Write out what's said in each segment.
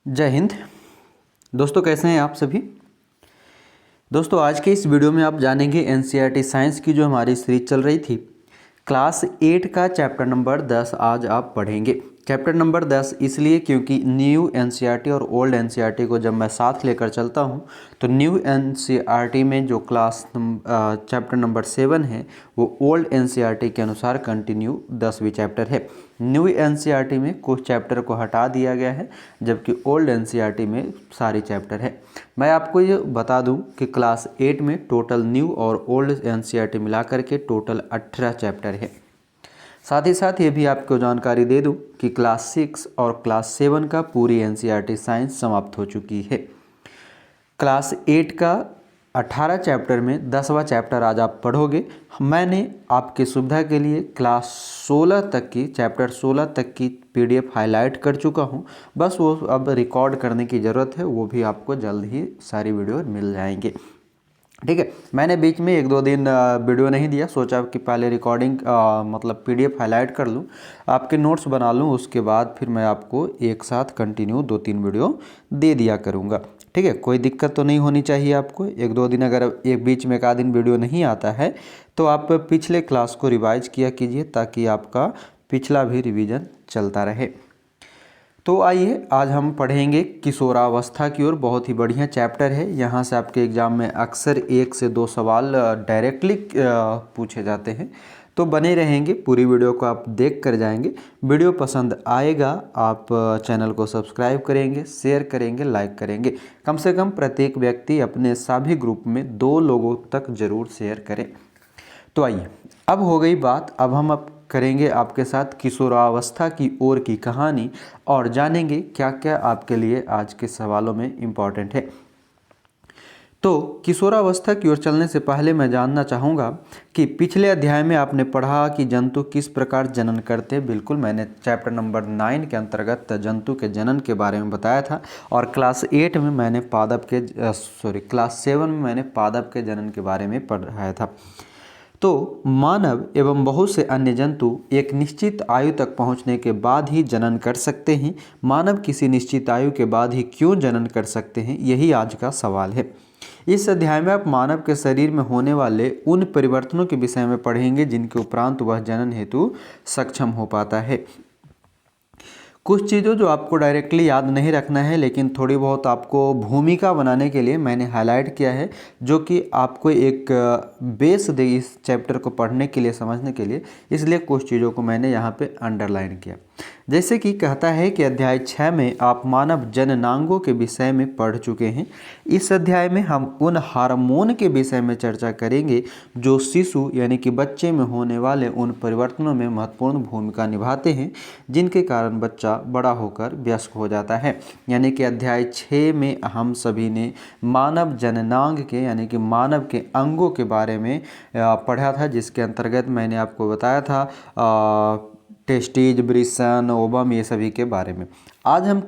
जय हिंद। दोस्तों, कैसे हैं आप सभी। दोस्तों, आज के इस वीडियो में आप जानेंगे एनसीईआरटी साइंस की जो हमारी सीरीज चल रही थी क्लास 8 का चैप्टर नंबर 10 आज आप पढ़ेंगे। चैप्टर नंबर 10 इसलिए क्योंकि न्यू एनसीईआरटी और ओल्ड एनसीईआरटी को जब मैं साथ लेकर चलता हूं तो न्यू एनसीईआरटी में जो चैप्टर नंबर 7 है वो ओल्ड एनसीईआरटी के अनुसार कंटिन्यू 10वीं चैप्टर है। न्यू एनसीईआरटी में कुछ चैप्टर को हटा दिया गया है जबकि ओल्ड एनसीईआरटी में सारी चैप्टर है। मैं आपको ये बता दूं कि क्लास 8 में टोटल न्यू और ओल्ड एनसीईआरटी मिला करके टोटल 18 चैप्टर है। साथ ही साथ ये भी आपको जानकारी दे दूं कि क्लास 6 और क्लास 7 का पूरी एनसीईआरटी साइंस समाप्त हो चुकी है। क्लास 8 का 18 चैप्टर में 10वां चैप्टर आज आप पढ़ोगे। मैंने आपकी सुविधा के लिए क्लास 16 तक की चैप्टर 16 तक की पीडीएफ हाईलाइट कर चुका हूं। बस वो अब रिकॉर्ड करने की ज़रूरत है, वो भी आपको जल्द ही सारी वीडियो मिल जाएंगे। ठीक है, मैंने बीच में 1-2 दिन वीडियो नहीं दिया, सोचा कि पहले रिकॉर्डिंग मतलब पीडीएफ हाईलाइट कर लूँ, आपके नोट्स बना लूँ, उसके बाद फिर मैं आपको एक साथ कंटिन्यू 2-3 वीडियो दे दिया करूँगा। ठीक है, कोई दिक्कत तो नहीं होनी चाहिए आपको। 1-2 दिन अगर एक बीच में एक आध दिन वीडियो नहीं आता है तो आप पिछले क्लास को रिवाइज किया कीजिए ताकि आपका पिछला भी रिवीजन चलता रहे। तो आइए आज हम पढ़ेंगे किशोरावस्था की ओर। बहुत ही बढ़िया चैप्टर है। यहाँ से आपके एग्जाम में अक्सर 1 से 2 सवाल डायरेक्टली पूछे जाते हैं, तो बने रहेंगे। पूरी वीडियो को आप देख कर जाएंगे। वीडियो पसंद आएगा आप चैनल को सब्सक्राइब करेंगे, शेयर करेंगे, लाइक करेंगे। कम से कम प्रत्येक व्यक्ति अपने सभी ग्रुप में 2 लोगों तक जरूर शेयर करें। तो आइए, अब हो गई बात, अब हम करेंगे आपके साथ किशोरावस्था की ओर की कहानी और जानेंगे क्या क्या आपके लिए आज के सवालों में इम्पॉर्टेंट है। तो किशोरावस्था की ओर चलने से पहले मैं जानना चाहूँगा कि पिछले अध्याय में आपने पढ़ा कि जंतु किस प्रकार जनन करते हैं। बिल्कुल, मैंने चैप्टर नंबर 9 के अंतर्गत जंतु के जनन के बारे में बताया था और क्लास 8 में मैंने क्लास 7 में मैंने पादप के जनन के बारे में पढ़ाया था। तो मानव एवं बहुत से अन्य जंतु एक निश्चित आयु तक पहुंचने के बाद ही जनन कर सकते हैं। मानव किसी निश्चित आयु के बाद ही क्यों जनन कर सकते हैं, यही आज का सवाल है। इस अध्याय में आप मानव के शरीर में होने वाले उन परिवर्तनों के विषय में पढ़ेंगे जिनके उपरांत वह जनन हेतु सक्षम हो पाता है। कुछ चीज़ों जो आपको डायरेक्टली याद नहीं रखना है लेकिन थोड़ी बहुत आपको भूमिका बनाने के लिए मैंने हाईलाइट किया है, जो कि आपको एक बेस दे इस चैप्टर को पढ़ने के लिए, समझने के लिए। इसलिए कुछ चीज़ों को मैंने यहाँ पे अंडरलाइन किया। जैसे कि कहता है कि अध्याय 6 में आप मानव जननांगों के विषय में पढ़ चुके हैं। इस अध्याय में हम उन हार्मोन के विषय में चर्चा करेंगे जो शिशु यानी कि बच्चे में होने वाले उन परिवर्तनों में महत्वपूर्ण भूमिका निभाते हैं जिनके कारण बच्चा बड़ा होकर वयस्क हो जाता है। यानी कि अध्याय 6 में हम सभी ने मानव जननांग के यानी कि मानव के अंगों के बारे में पढ़ा था, जिसके अंतर्गत मैंने आपको बताया था टेस्टिज, वृषण, ओवम, ये सभी के बारे में। आज हम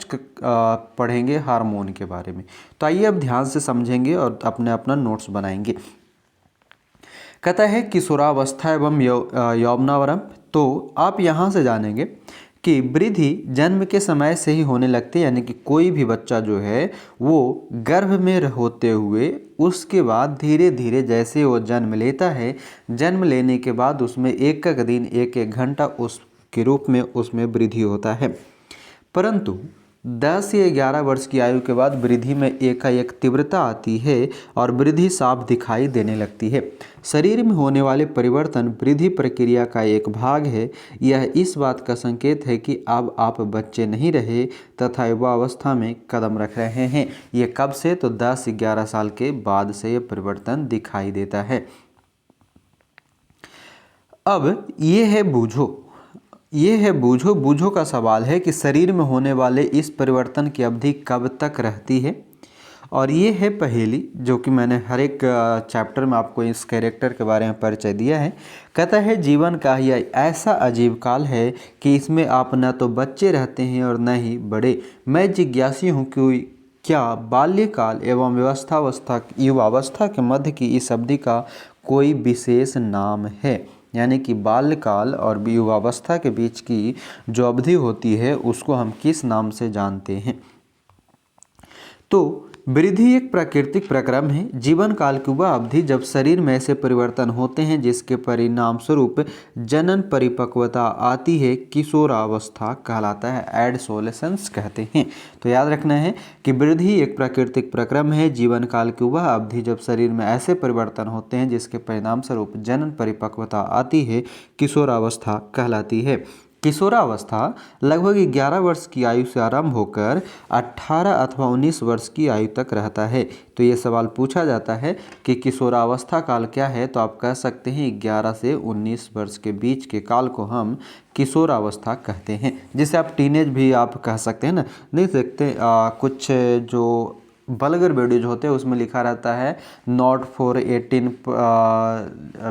पढ़ेंगे हार्मोन के बारे में। तो आइए अब ध्यान से समझेंगे और अपना नोट्स बनाएंगे। कहता है किशोरावस्था एवं यौवनावरम। तो आप यहाँ से जानेंगे कि वृद्धि जन्म के समय से ही होने लगती है, यानी कि कोई भी बच्चा जो है वो गर्भ में होते हुए उसके बाद धीरे धीरे जैसे वो जन्म लेता है, जन्म लेने के बाद उसमें एक एक दिन, एक एक घंटा उसके रूप में उसमें वृद्धि होता है। परंतु 10 या 11 वर्ष की आयु के बाद वृद्धि में एकाएक तीव्रता आती है और वृद्धि साफ दिखाई देने लगती है। शरीर में होने वाले परिवर्तन वृद्धि प्रक्रिया का एक भाग है। यह इस बात का संकेत है कि अब आप बच्चे नहीं रहे तथा युवावस्था में कदम रख रहे हैं। ये कब से? तो 10-11 साल के बाद से ये परिवर्तन दिखाई देता है। अब ये है बूझो का सवाल है कि शरीर में होने वाले इस परिवर्तन की अवधि कब तक रहती है। और ये है पहेली, जो कि मैंने हर एक चैप्टर में आपको इस कैरेक्टर के बारे में परिचय दिया है। कहता है जीवन का यह ऐसा अजीब काल है कि इसमें आप न तो बच्चे रहते हैं और न ही बड़े। मैं जिज्ञासी हूँ कि क्या बाल्यकाल एवं युवावस्था के मध्य की इस अवधि का कोई विशेष नाम है। यानी कि बाल्यकाल और युवावस्था के बीच की जो अवधि होती है उसको हम किस नाम से जानते हैं। तो वृद्धि एक प्राकृतिक प्रक्रम है, जीवन काल की वह अवधि जब शरीर में ऐसे परिवर्तन होते हैं जिसके परिणाम स्वरूप जनन परिपक्वता आती है, किशोरावस्था कहलाता है, एडोलेसेंस कहते हैं। तो याद रखना है कि वृद्धि एक प्राकृतिक प्रक्रम है, जीवन काल की वह अवधि जब शरीर में ऐसे परिवर्तन होते हैं जिसके परिणाम स्वरूप जनन परिपक्वता आती है, किशोरावस्था कहलाती है। किशोरावस्था लगभग 11 वर्ष की आयु से आरंभ होकर 18 अथवा 19 वर्ष की आयु तक रहता है। तो ये सवाल पूछा जाता है कि किशोरावस्था काल क्या है, तो आप कह सकते हैं 11 से 19 वर्ष के बीच के काल को हम किशोरावस्था कहते हैं, जिसे आप टीनेज भी आप कह सकते हैं ना। नहीं सकते कुछ जो वल्गर वीडियोज होते हैं उसमें लिखा रहता है नॉट फॉर 18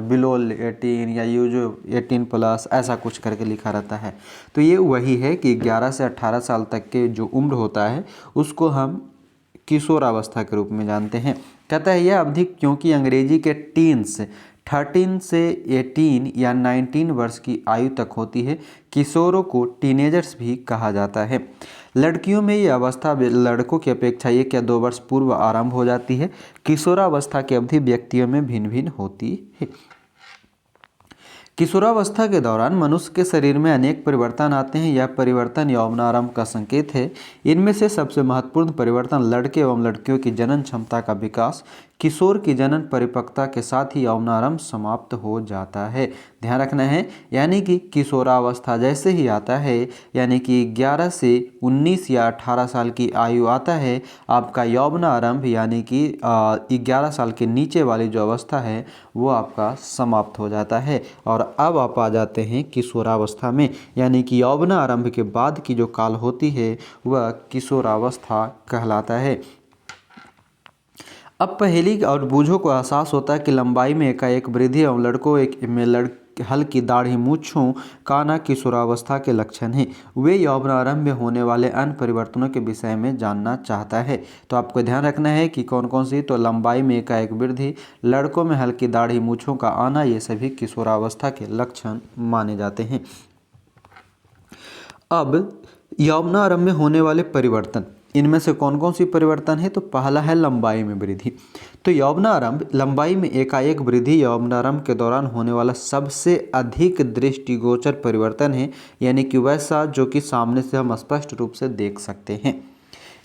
बिलो 18 या यूज 18 प्लस, ऐसा कुछ करके लिखा रहता है। तो ये वही है कि 11 से 18 साल तक के जो उम्र होता है उसको हम किशोरावस्था के रूप में जानते हैं। कहता है यह अवधि क्योंकि अंग्रेजी के टीन्स 13 से 18 या 19 वर्ष की आयु तक होती है, किशोरों को टीनेजर्स भी कहा जाता है। लड़कियों में यह अवस्था लड़कों की अपेक्षा 1 या 2 वर्ष पूर्व आरंभ हो जाती है। किशोरावस्था की अवधि व्यक्तियों में भिन्न भिन्न होती है। किशोरावस्था के दौरान मनुष्य के शरीर में अनेक परिवर्तन आते हैं। यह परिवर्तन यौवनारंभ का संकेत है। इनमें से सबसे महत्वपूर्ण परिवर्तन लड़के एवं लड़कियों की जनन क्षमता का विकास, किशोर की जनन परिपक्वता के साथ ही यौवनारंभ समाप्त हो जाता है। ध्यान रखना है, यानी कि किशोरावस्था जैसे ही आता है, यानी कि 11 से 19 या 18 साल की आयु आता है, आपका यौवनारंभ यानी कि 11 साल के नीचे वाली जो अवस्था है वो आपका समाप्त हो जाता है। और अब आप आ जाते हैं किशोरावस्था में, यानी कि यौवनारंभ के बाद की जो काल होती है वह किशोरावस्था कहलाता है। अब पहेली और बूझों को एहसास होता है कि लंबाई में एकाएक वृद्धि एवं लड़कों में हल्की दाढ़ी मूंछों का आना किशोरावस्था के लक्षण हैं। वे यौवनारंभ में होने वाले अन्य परिवर्तनों के विषय में जानना चाहता है। तो आपको ध्यान रखना है कि कौन कौन सी, तो लंबाई में एकाएक वृद्धि, लड़कों में हल्की दाढ़ी मूंछों का आना, ये सभी किशोरावस्था के लक्षण माने जाते हैं। अब यौवनारंभ में होने वाले परिवर्तन, इनमें से कौन कौन सी परिवर्तन है, तो पहला है लंबाई में वृद्धि। तो यौवनारंभ लंबाई में एकाएक वृद्धि यौवनारंभ के दौरान होने वाला सबसे अधिक दृष्टिगोचर परिवर्तन है, यानी कि वैसा जो कि सामने से हम स्पष्ट रूप से देख सकते हैं।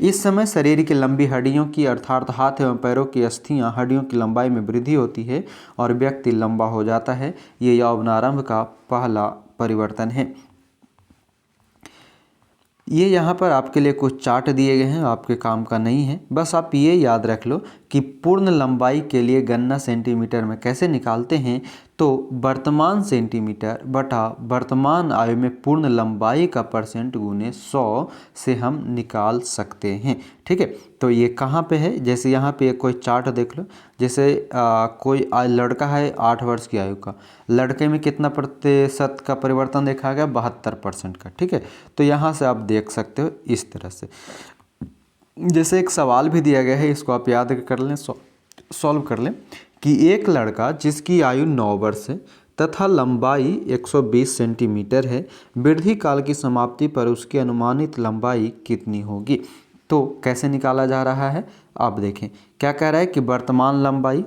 इस समय शरीर की लंबी हड्डियों की अर्थात हाथ एवं पैरों की अस्थियां हड्डियों की लंबाई में वृद्धि होती है और व्यक्ति लंबा हो जाता है। ये यौवनारंभ का पहला परिवर्तन है। ये यहाँ पर आपके लिए कुछ चार्ट दिए गए हैं, आपके काम का नहीं है, बस आप ये याद रख लो कि पूर्ण लंबाई के लिए गणना सेंटीमीटर में कैसे निकालते हैं। तो वर्तमान सेंटीमीटर बटा वर्तमान आयु में पूर्ण लंबाई का परसेंट गुने 100 से हम निकाल सकते हैं। ठीक है, तो ये कहाँ पे है, जैसे यहाँ पे कोई चार्ट देख लो, जैसे कोई लड़का है 8 वर्ष की आयु का, लड़के में कितना प्रतिशत का परिवर्तन देखा गया, 72% का। ठीक है, तो यहाँ से आप देख सकते हो इस तरह से। जैसे एक सवाल भी दिया गया है, इसको आप याद कर लें, सॉल्व कर लें कि एक लड़का जिसकी आयु 9 वर्ष है तथा लंबाई 120 सेंटीमीटर है, वृद्धि काल की समाप्ति पर उसकी अनुमानित लंबाई कितनी होगी। तो कैसे निकाला जा रहा है, आप देखें क्या कह रहा है कि वर्तमान लंबाई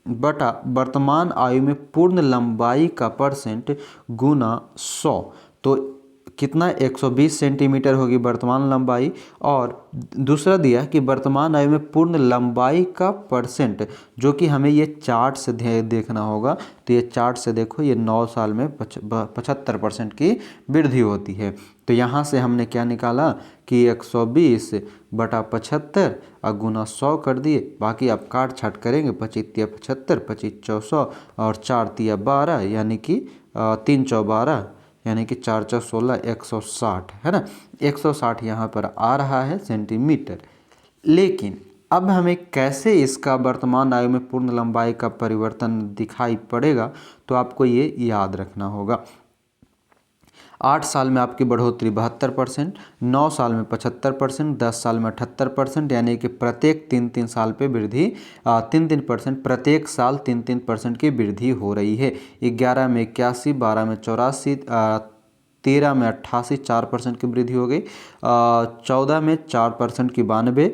बटा वर्तमान आयु में पूर्ण लंबाई का परसेंट गुना 100, तो कितना 120 सेंटीमीटर होगी वर्तमान लंबाई, और दूसरा दिया कि वर्तमान आयु में पूर्ण लंबाई का परसेंट, जो कि हमें ये चार्ट से देखना होगा। तो ये चार्ट से देखो, ये 9 साल में 75% की वृद्धि होती है। तो यहाँ से हमने क्या निकाला कि 120 बटा 75 और गुना 100 कर दिए। बाकी आप काट छाट करेंगे, 25 तिया 75, 25 चौ 100 और 4 तिया 12, यानी कि 3 चौ 12, यानी कि 4 चौ 16, 160 है ना। 160 यहाँ पर आ रहा है सेंटीमीटर। लेकिन अब हमें कैसे इसका वर्तमान आयु में पूर्ण लंबाई का परिवर्तन दिखाई पड़ेगा, तो आपको ये याद रखना होगा। 8 साल में आपकी बढ़ोतरी 72%, 9 साल में 75%, 10 साल में 78%, यानी कि प्रत्येक 3-3 साल पे वृद्धि 3-3%, प्रत्येक साल 3-3% की वृद्धि हो रही है। 11 में 81, 12 में 84, 13 में 88 4% की वृद्धि हो गई, 14 में 4% की 92,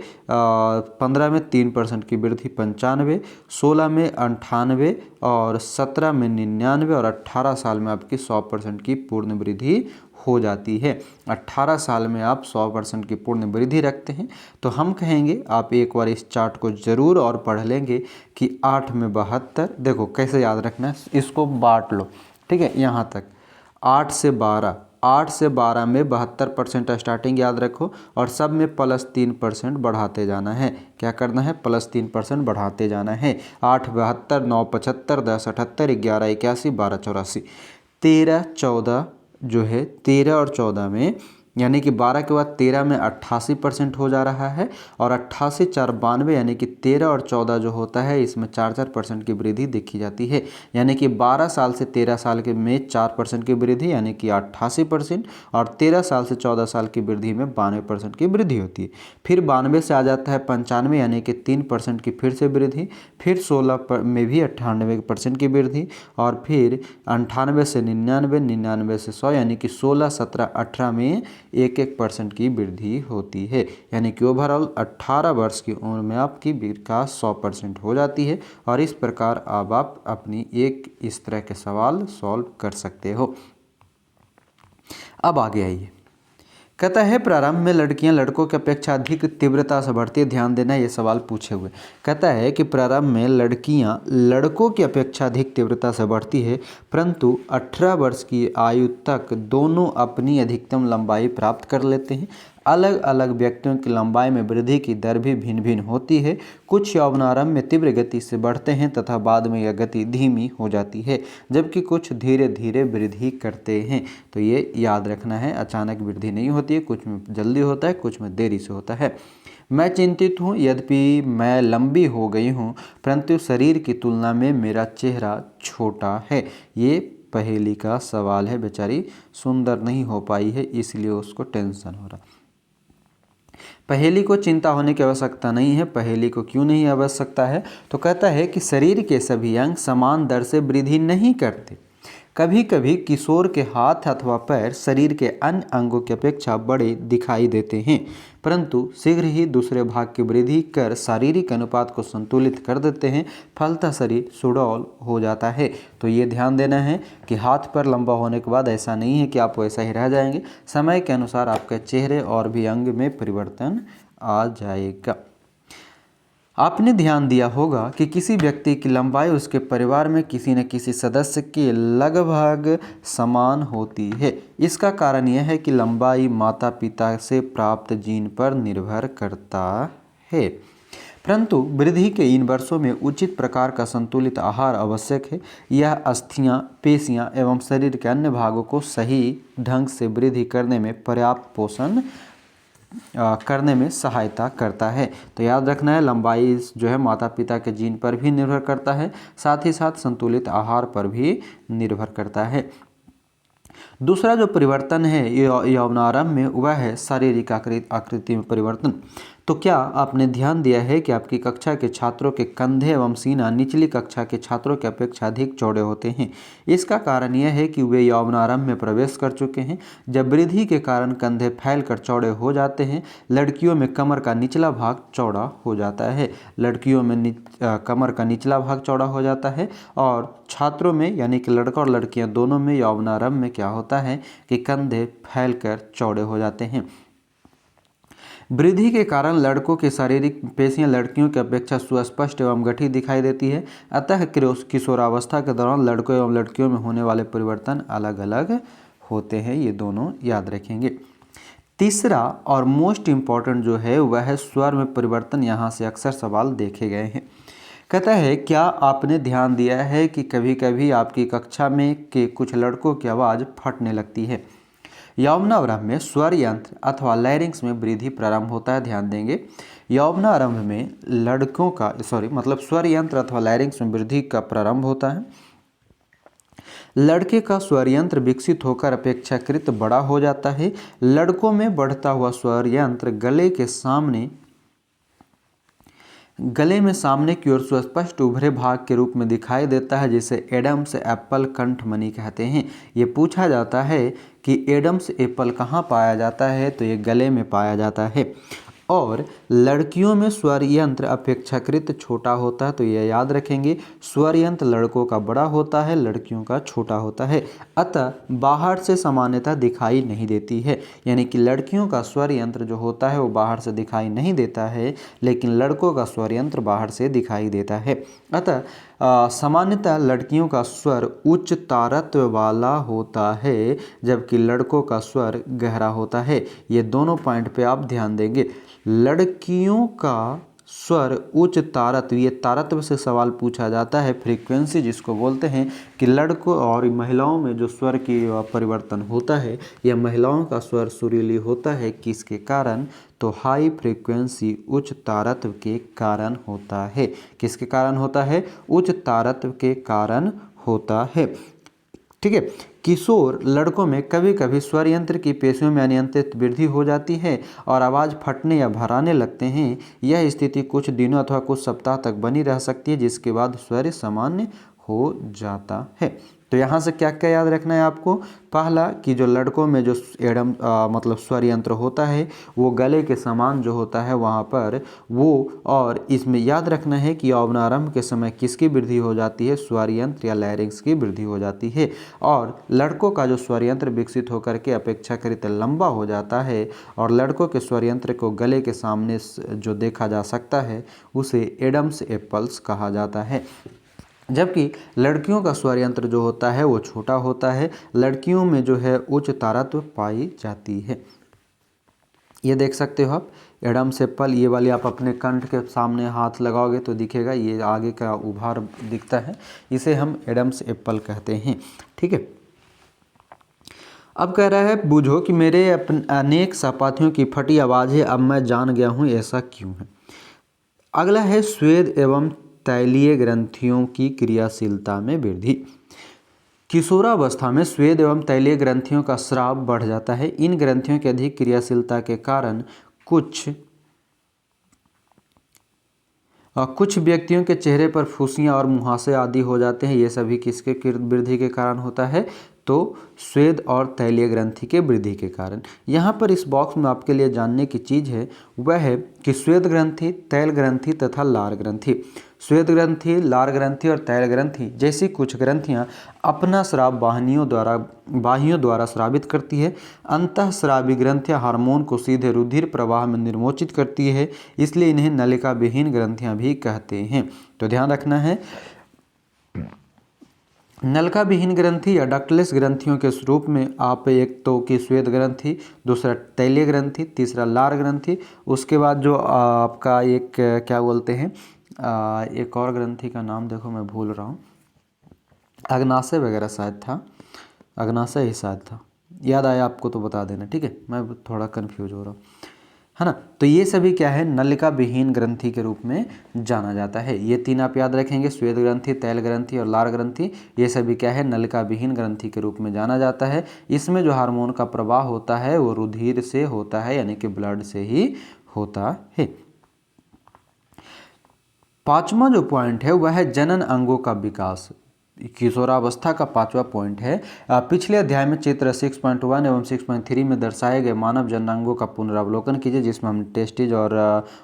15 में 3% की वृद्धि 95, 16 में 98 और 17 में 99 और 18 साल में आपकी 100% की पूर्ण वृद्धि हो जाती है। 18 साल में आप 100% की पूर्ण वृद्धि रखते हैं तो हम कहेंगे आप एक बार इस चार्ट को ज़रूर और पढ़ लेंगे कि 8 में 72, देखो कैसे याद रखना है, इसको बांट लो, ठीक है, यहाँ तक 8 से 12, 8 से 12 में 72% स्टार्टिंग याद रखो और सब में +3% बढ़ाते जाना है। क्या करना है? +3% बढ़ाते जाना है। 8 72, 9 75, 10 78, 11 81, 12 84, 13 14 जो है 13 और 14 में यानी कि 12 के बाद 13 में 88% हो जा रहा है और 88 4 92 यानी कि 13 और 14 जो होता है इसमें 4% की वृद्धि देखी जाती है। यानी कि 12 साल से 13 साल के में 4% की वृद्धि यानी कि 88% और 13 साल से 14 साल की वृद्धि में 92% की वृद्धि होती है। फिर 92 से आ जाता है 95 यानी कि 3% की फिर से वृद्धि, फिर 16 में भी 98% की वृद्धि और फिर 98 से 99, 99 से 100 यानी कि 16 17 18 में 1% की वृद्धि होती है। यानी कि ओवरऑल 18 वर्ष की उम्र में आपकी विकास 100% हो जाती है। और इस प्रकार अब आप अपनी एक इस तरह के सवाल सॉल्व कर सकते हो। अब आगे आइए, कहता है प्रारंभ में लड़कियां लड़कों की अपेक्षा अधिक तीव्रता से बढ़ती है। ध्यान देना, ये सवाल पूछे हुए। कहता है कि प्रारंभ में लड़कियां लड़कों की अपेक्षा अधिक तीव्रता से बढ़ती है, परंतु 18 वर्ष की आयु तक दोनों अपनी अधिकतम लंबाई प्राप्त कर लेते हैं। अलग अलग व्यक्तियों की लंबाई में वृद्धि की दर भी भिन्न भिन्न होती है। कुछ यौवनारंभ में तीव्र गति से बढ़ते हैं तथा बाद में यह गति धीमी हो जाती है, जबकि कुछ धीरे धीरे वृद्धि करते हैं। तो ये याद रखना है, अचानक वृद्धि नहीं होती है, कुछ में जल्दी होता है, कुछ में देरी से होता है। मैं चिंतित हूँ, यद्यपि मैं लंबी हो गई हूँ, परंतु शरीर की तुलना में मेरा चेहरा छोटा है। ये पहेली का सवाल है, बेचारी सुंदर नहीं हो पाई है इसलिए उसको टेंशन हो रहा। पहेली को चिंता होने की आवश्यकता नहीं है। पहेली को क्यों नहीं आवश्यकता है? तो कहता है कि शरीर के सभी अंग समान दर से वृद्धि नहीं करते। कभी कभी किशोर के हाथ अथवा पैर शरीर के अन्य अंगों की अपेक्षा बड़े दिखाई देते हैं, परंतु शीघ्र ही दूसरे भाग की वृद्धि कर शारीरिक अनुपात को संतुलित कर देते हैं, फलतः शरीर सुडौल हो जाता है। तो ये ध्यान देना है कि हाथ पैर लंबा होने के बाद ऐसा नहीं है कि आप वैसा ही रह जाएंगे, समय के अनुसार आपके चेहरे और भी अंग में परिवर्तन आ जाएगा। आपने ध्यान दिया होगा कि किसी व्यक्ति की लंबाई उसके परिवार में किसी न किसी सदस्य की लगभग समान होती है। इसका कारण यह है कि लंबाई माता पिता से प्राप्त जीन पर निर्भर करता है, परंतु वृद्धि के इन वर्षों में उचित प्रकार का संतुलित आहार आवश्यक है। यह अस्थियां, पेशियां एवं शरीर के अन्य भागों को सही ढंग से वृद्धि करने में पर्याप्त पोषण करने में सहायता करता है। तो याद रखना है, लंबाई जो है माता पिता के जीन पर भी निर्भर करता है, साथ ही साथ संतुलित आहार पर भी निर्भर करता है। दूसरा जो परिवर्तन है यौवनारंभ में वह है शारीरिक आकृति में परिवर्तन। तो क्या आपने ध्यान दिया है कि आपकी कक्षा के छात्रों के कंधे एवं सीना निचली कक्षा के छात्रों की अपेक्षा अधिक चौड़े होते हैं? इसका कारण यह है कि वे यौवनारंभ में प्रवेश कर चुके हैं। जब वृद्धि के कारण कंधे फैलकर चौड़े हो जाते हैं, लड़कियों में कमर का निचला भाग चौड़ा हो जाता है। लड़कियों में कमर का निचला भाग चौड़ा हो जाता है और छात्रों में यानी कि लड़का और लड़कियां दोनों में यौवनारंभ में क्या होता है कि कंधे फैलकर चौड़े हो जाते हैं। वृद्धि के कारण लड़कों की शारीरिक पेशियां लड़कियों की अपेक्षा सुस्पष्ट एवं गठित दिखाई देती है। अतः किशोरावस्था के दौरान लड़कों एवं लड़कियों में होने वाले परिवर्तन अलग अलग होते हैं। ये दोनों याद रखेंगे। तीसरा और मोस्ट इम्पॉर्टेंट जो है वह है स्वर में परिवर्तन। यहाँ से अक्सर सवाल देखे गए हैं। कहता है, क्या आपने ध्यान दिया है कि कभी कभी आपकी कक्षा में के कुछ लड़कों की आवाज़ फटने लगती है? यौवनारंभ में स्वर यंत्र अथवा लैरिंक्स में वृद्धि प्रारंभ होता है। ध्यान देंगे, यौवनारंभ में लड़कों का स्वर यंत्र अथवा लैरिंक्स में वृद्धि का प्रारंभ होता है। लड़के का स्वर यंत्र विकसित होकर अपेक्षाकृत बड़ा हो जाता है। लड़कों में बढ़ता हुआ स्वर यंत्र गले के सामने गले में सामने की ओर सुस्पष्ट उभरे भाग के रूप में दिखाई देता है, जिसे एडम्स एप्पल कंठमणि कहते हैं। ये पूछा जाता है कि एडम्स एप्पल कहाँ पाया जाता है, तो ये गले में पाया जाता है। और लड़कियों में स्वर यंत्र अपेक्षाकृत छोटा होता है, तो ये याद रखेंगे, स्वर यंत्र लड़कों का बड़ा होता है, लड़कियों का छोटा होता है। अतः बाहर से सामान्यतः दिखाई नहीं देती है, यानी कि लड़कियों का स्वर यंत्र जो होता है वो बाहर से दिखाई नहीं देता है, लेकिन लड़कों का स्वर यंत्र बाहर से दिखाई देता है। अतः सामान्यतः लड़कियों का स्वर उच्च तारत्व वाला होता है, जबकि लड़कों का स्वर गहरा होता है। ये दोनों पॉइंट पे आप ध्यान देंगे। लड़कियों का स्वर उच्च तारत्व, ये तारत्व से सवाल पूछा जाता है, फ्रीक्वेंसी जिसको बोलते हैं कि लड़कों और महिलाओं में जो स्वर की परिवर्तन होता है, या महिलाओं का स्वर सुरीली होता है, किसके कारण, तो हाई फ्रीक्वेंसी उच्च तारत्व के कारण होता है। किसके कारण होता है, उच्च तारत्व के कारण होता है। ठीक है। किशोर लड़कों में कभी कभी स्वर यंत्र की पेशियों में अनियंत्रित वृद्धि हो जाती है और आवाज़ फटने या भराने लगते हैं। यह स्थिति कुछ दिनों अथवा कुछ सप्ताह तक बनी रह सकती है, जिसके बाद स्वर सामान्य हो जाता है। तो यहाँ से क्या क्या याद रखना है आपको, पहला कि जो लड़कों में जो मतलब स्वर यंत्र होता है वो गले के समान जो होता है वहाँ पर वो, और इसमें याद रखना है कि यौवनारंभ के समय किसकी वृद्धि हो जाती है, स्वर यंत्र या लैरिंक्स की वृद्धि हो जाती है। और लड़कों का जो स्वर यंत्र विकसित होकर के अपेक्षाकृत लंबा हो जाता है, और लड़कों के स्वर यंत्र को गले के सामने जो देखा जा सकता है उसे एडम्स एप्पल्स कहा जाता है। जबकि लड़कियों का स्वर यंत्र जो होता है वो छोटा होता है, लड़कियों में जो है उच्च तारत्व पाई जाती है। ये देख सकते हो आप एडम्स एप्पल, ये वाली आप अपने कंठ के सामने हाथ लगाओगे तो दिखेगा, ये आगे का उभार दिखता है, इसे हम एडम्स एप्पल कहते हैं। ठीक है। अब कह रहा है बूझो कि मेरे अनेक सहपाठियों की फटी आवाज़ें अब मैं जान गया हूँ, ऐसा क्यों है। अगला है स्वेद एवं तैलीय ग्रंथियों की क्रियाशीलता में वृद्धि। किशोरावस्था में स्वेद एवं तैलीय ग्रंथियों का स्राव बढ़ जाता है। इन ग्रंथियों की अधिक क्रियाशीलता के कारण कुछ व्यक्तियों के चेहरे पर फुंसियाँ और मुहासे आदि हो जाते हैं। ये सभी किसके वृद्धि के कारण होता है, तो स्वेद और तैलीय ग्रंथि के वृद्धि के कारण। यहाँ पर इस बॉक्स में आपके लिए जानने की चीज़ है वह है कि स्वेद ग्रंथि, तैल ग्रंथि तथा लार ग्रंथि, स्वेद ग्रंथि, लार ग्रंथि और तैल ग्रंथि जैसी कुछ ग्रंथियाँ अपना स्राव बाहियों द्वारा स्रावित करती है। अंतःस्रावी ग्रंथियाँ हार्मोन को सीधे रुधिर प्रवाह में निर्मोचित करती है, इसलिए इन्हें नलिका विहीन ग्रंथियाँ भी कहते हैं। तो ध्यान रखना है, नलिका विहीन ग्रंथि या डक्टलेस ग्रंथियों के स्वरूप में आप एक तो कि स्वेद ग्रंथि, दूसरा तैलीय ग्रंथि, तीसरा लार ग्रंथि, उसके बाद जो आपका एक क्या बोलते हैं, एक और ग्रंथि का नाम देखो मैं भूल रहा हूँ, अग्नाशय वगैरह शायद था, अग्नाशय ही शायद था, याद आया आपको तो बता देना। ठीक है, मैं थोड़ा कन्फ्यूज हो रहा हूँ, है ना। तो ये सभी क्या है, नलिका विहीन ग्रंथि के रूप में जाना जाता है। ये तीन आप याद रखेंगे, स्वेद ग्रंथि, तैल ग्रंथि और लार ग्रंथि, ये सभी क्या है, नलिका विहीन ग्रंथि के रूप में जाना जाता है। इसमें जो हार्मोन का प्रवाह होता है वो रुधिर से होता है, यानी कि ब्लड से ही होता है। पांचवा जो पॉइंट है वह है जनन अंगों का विकास। किशोरावस्था का पांचवा पॉइंट है, पिछले अध्याय में चित्र 6.1 एवं 6.3 में दर्शाए गए मानव जननांगों का पुनरावलोकन कीजिए, जिसमें हम टेस्टिज और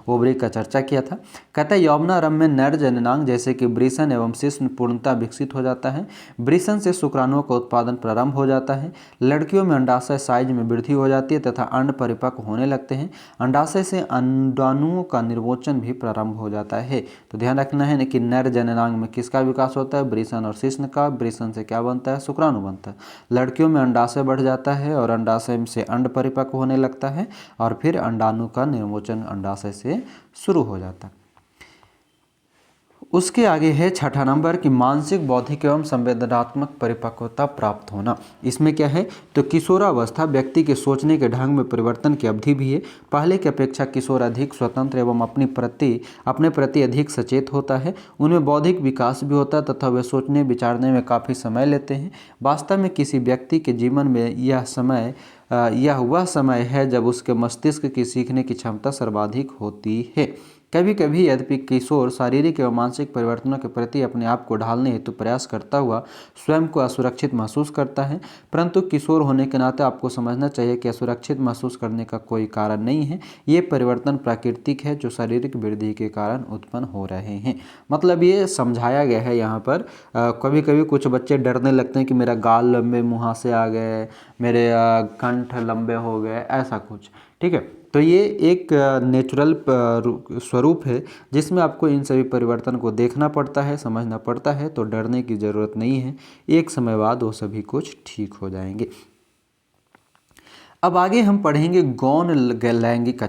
ओवरी का चर्चा किया था। कहता है यौवनारंभ में नर जननांग जैसे कि वृषण एवं शिश्न पूर्णतः विकसित हो जाता है। वृषण से शुक्राणुओं का उत्पादन प्रारंभ हो जाता है। लड़कियों में अंडाशय साइज में वृद्धि हो जाती है तथा अंड परिपक्व होने लगते हैं। अंडाशय से अंडाणुओं का निर्मोचन भी प्रारंभ हो जाता है। तो ध्यान रखना है कि नर जननांग में किसका विकास होता है, वृषण और शिश्न का। वृषण से क्या बनता है, शुक्राणु बनता है। लड़कियों में अंडाशय बढ़ जाता है और अंडाशय से अंड परिपक्व होने लगता है और फिर अंडाणु का निर्मोचन अंडाशय से शुरू हो जाता है। उसके आगे है छठा नंबर कि मानसिक, बौद्धिक एवं संवेदनात्मक परिपक्वता प्राप्त होना। इसमें क्या है, तो किशोरावस्था व्यक्ति के सोचने के ढंग में परिवर्तन की अवधि भी है। पहले की अपेक्षा किशोर अधिक स्वतंत्र एवं अपने प्रति अधिक सचेत होता है। उनमें बौद्धिक विकास भी होता है तथा वे सोचने विचारने में काफ़ी समय लेते हैं। वास्तव में किसी व्यक्ति के जीवन में यह वह समय है जब उसके मस्तिष्क की सीखने की क्षमता सर्वाधिक होती है। कभी कभी यद्यपि किशोर शारीरिक एवं मानसिक परिवर्तनों के प्रति अपने आप को ढालने हेतु प्रयास करता हुआ स्वयं को असुरक्षित महसूस करता है, परंतु किशोर होने के नाते आपको समझना चाहिए कि असुरक्षित महसूस करने का कोई कारण नहीं है। ये परिवर्तन प्राकृतिक है जो शारीरिक वृद्धि के कारण उत्पन्न हो रहे हैं। मतलब ये समझाया गया है यहाँ पर। कभी कभी कुछ बच्चे डरने लगते हैं कि मेरा गाल लंबे मुहासे आ गए, मेरे कंठ लंबे हो गए, ऐसा कुछ। ठीक है, तो ये एक नेचुरल स्वरूप है जिसमें आपको इन सभी परिवर्तन को देखना पड़ता है, समझना पड़ता है। तो डरने की ज़रूरत नहीं है, एक समय बाद वो सभी कुछ ठीक हो जाएंगे। अब आगे हम पढ़ेंगे गौण लैंगिक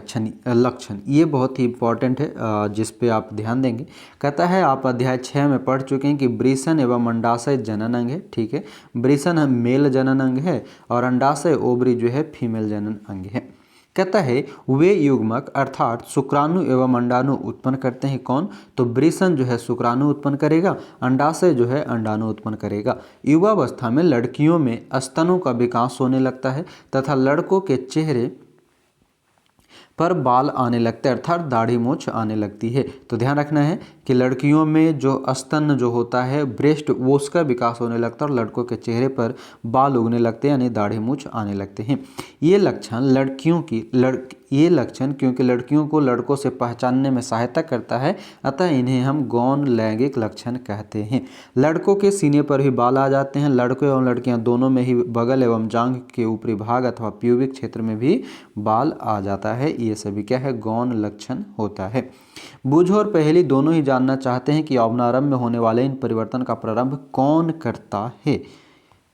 लक्षण। ये बहुत ही इंपॉर्टेंट है, जिस पे आप ध्यान देंगे। कहता है आप अध्याय 6 में पढ़ चुके हैं कि वृषण एवं अंडाशय जनन अंग है। ठीक है, वृषण मेल जनन अंग है और अंडाशय ओवरी जो है फीमेल जनन अंग है। कहता है वे युग्मक अर्थात शुक्राणु एवं अंडाणु उत्पन्न करते हैं। कौन? तो वृषण जो है शुक्राणु उत्पन्न करेगा, अंडाशय जो है अंडाणु उत्पन्न करेगा। युवावस्था में लड़कियों में स्तनों का विकास होने लगता है तथा लड़कों के चेहरे पर बाल आने लगते हैं, अर्थात दाढ़ी मूछ आने लगती है। तो ध्यान रखना है कि लड़कियों में जो स्तन जो होता है, ब्रेस्ट, वो उसका विकास होने लगता है और लड़कों के चेहरे पर बाल उगने लगते हैं, यानी दाढ़ी मूछ आने लगते हैं। ये लक्षण क्योंकि लड़कियों को लड़कों से पहचानने में सहायता करता है, अतः इन्हें हम गौण लैंगिक लक्षण कहते हैं। लड़कों के सीने पर भी बाल आ जाते हैं, लड़कों एवं लड़कियां दोनों में ही बगल एवं जांघ के ऊपरी भाग अथवा प्यूबिक क्षेत्र में भी बाल आ जाता है। ये सभी क्या है? गौण लक्षण होता है। बूझो और पहेली दोनों ही जानना चाहते हैं कि यौवनारंभ में होने वाले इन परिवर्तन का प्रारंभ कौन करता है।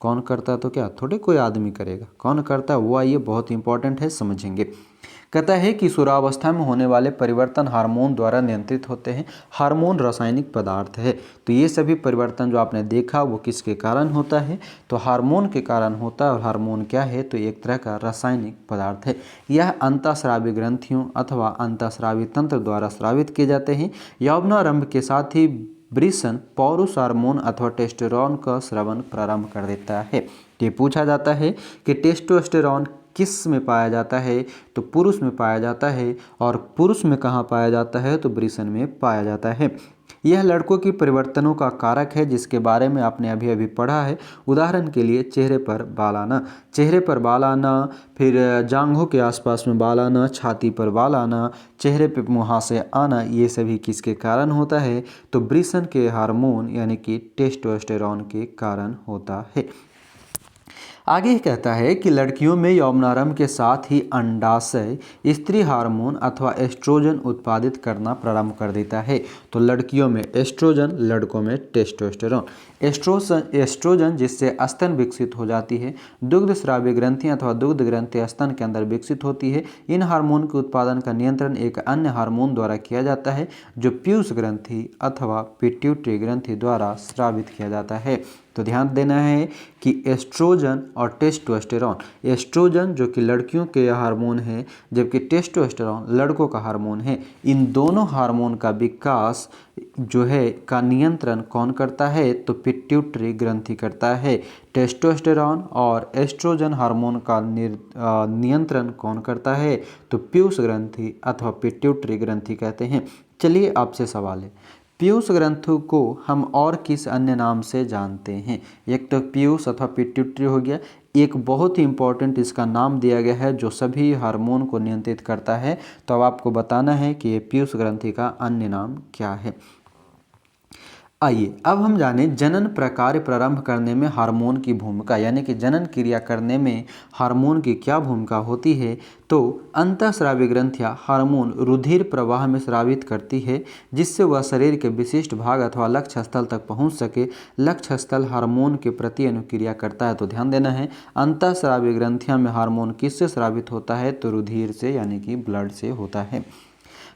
कौन करता है? तो क्या थोड़े कोई आदमी करेगा, कौन करता है वो, आइए बहुत इंपॉर्टेंट है, समझेंगे। कहता है कि किशोरावस्था में होने वाले परिवर्तन हार्मोन द्वारा नियंत्रित होते हैं। हार्मोन रासायनिक पदार्थ है, तो ये सभी परिवर्तन जो आपने देखा वो किसके कारण होता है? तो हार्मोन के कारण होता है। और हार्मोन क्या है? तो एक तरह का रासायनिक पदार्थ है। यह अंतःस्रावी ग्रंथियों अथवा अंतःस्रावी तंत्र द्वारा स्रावित किए जाते हैं। यौवनारंभ के साथ ही वृषण पौरुष हार्मोन अथवा टेस्टोस्टेरोन का स्रवण प्रारंभ कर देता है। ये पूछा जाता है कि टेस्टोस्टेरोन किस में पाया जाता है? तो पुरुष में पाया जाता है। और पुरुष में कहाँ पाया जाता है? तो वृषण में पाया जाता है। यह लड़कों की परिवर्तनों का कारक है जिसके बारे में आपने अभी अभी पढ़ा है। उदाहरण के लिए चेहरे पर बाल आना, फिर जांघों के आसपास में बाल आना, छाती पर बाल आना, चेहरे पे मुहासे आना, ये सभी किसके कारण होता है? तो वृषण के हार्मोन यानी कि टेस्टोस्टेरोन के कारण होता है। आगे कहता है कि लड़कियों में यौवनारंभ के साथ ही अंडाशय स्त्री हार्मोन अथवा एस्ट्रोजन उत्पादित करना प्रारंभ कर देता है। तो लड़कियों में एस्ट्रोजन, लड़कों में टेस्टोस्टेरोन। एस्ट्रोजन जिससे स्तन विकसित हो जाती है। दुग्ध स्रावी ग्रंथियां अथवा दुग्ध ग्रंथि स्तन के अंदर विकसित होती है। इन हार्मोन के उत्पादन का नियंत्रण एक अन्य हार्मोन द्वारा किया जाता है जो पीयूष ग्रंथि अथवा पिट्यूटरी ग्रंथि द्वारा स्रावित किया जाता है। तो ध्यान देना है कि एस्ट्रोजन और टेस्टोस्टेरोन, एस्ट्रोजन जो कि लड़कियों के हार्मोन है जबकि टेस्टोस्टेरोन लड़कों का हार्मोन है। इन दोनों हार्मोन का विकास जो है का नियंत्रण कौन करता है? तो पिट्यूटरी ग्रंथि करता है। टेस्टोस्टेरोन और एस्ट्रोजन हार्मोन का नियंत्रण कौन करता है? तो पीयूष ग्रंथि अथवा पिट्यूटरी ग्रंथि कहते हैं। चलिए आपसे सवाल है, पीयूष ग्रंथि को हम और किस अन्य नाम से जानते हैं? एक तो पीयूष अथवा पिट्यूटरी हो गया, एक बहुत ही इंपॉर्टेंट इसका नाम दिया गया है जो सभी हार्मोन को नियंत्रित करता है। तो अब आपको बताना है कि ये पीयूष ग्रंथि का अन्य नाम क्या है। आइए अब हम जानें जनन प्रक्रिया प्रारंभ करने में हार्मोन की भूमिका, यानी कि जनन क्रिया करने में हार्मोन की क्या भूमिका होती है। तो अंतःस्रावी ग्रंथियां हार्मोन रुधिर प्रवाह में स्रावित करती है जिससे वह शरीर के विशिष्ट भाग अथवा लक्ष्य स्थल तक पहुंच सके। लक्ष्य स्थल हार्मोन के प्रति अनुक्रिया करता है। तो ध्यान देना है, अंतःस्रावी ग्रंथियां में हार्मोन किससे स्रावित होता है? तो रुधिर से, यानी कि ब्लड से होता है।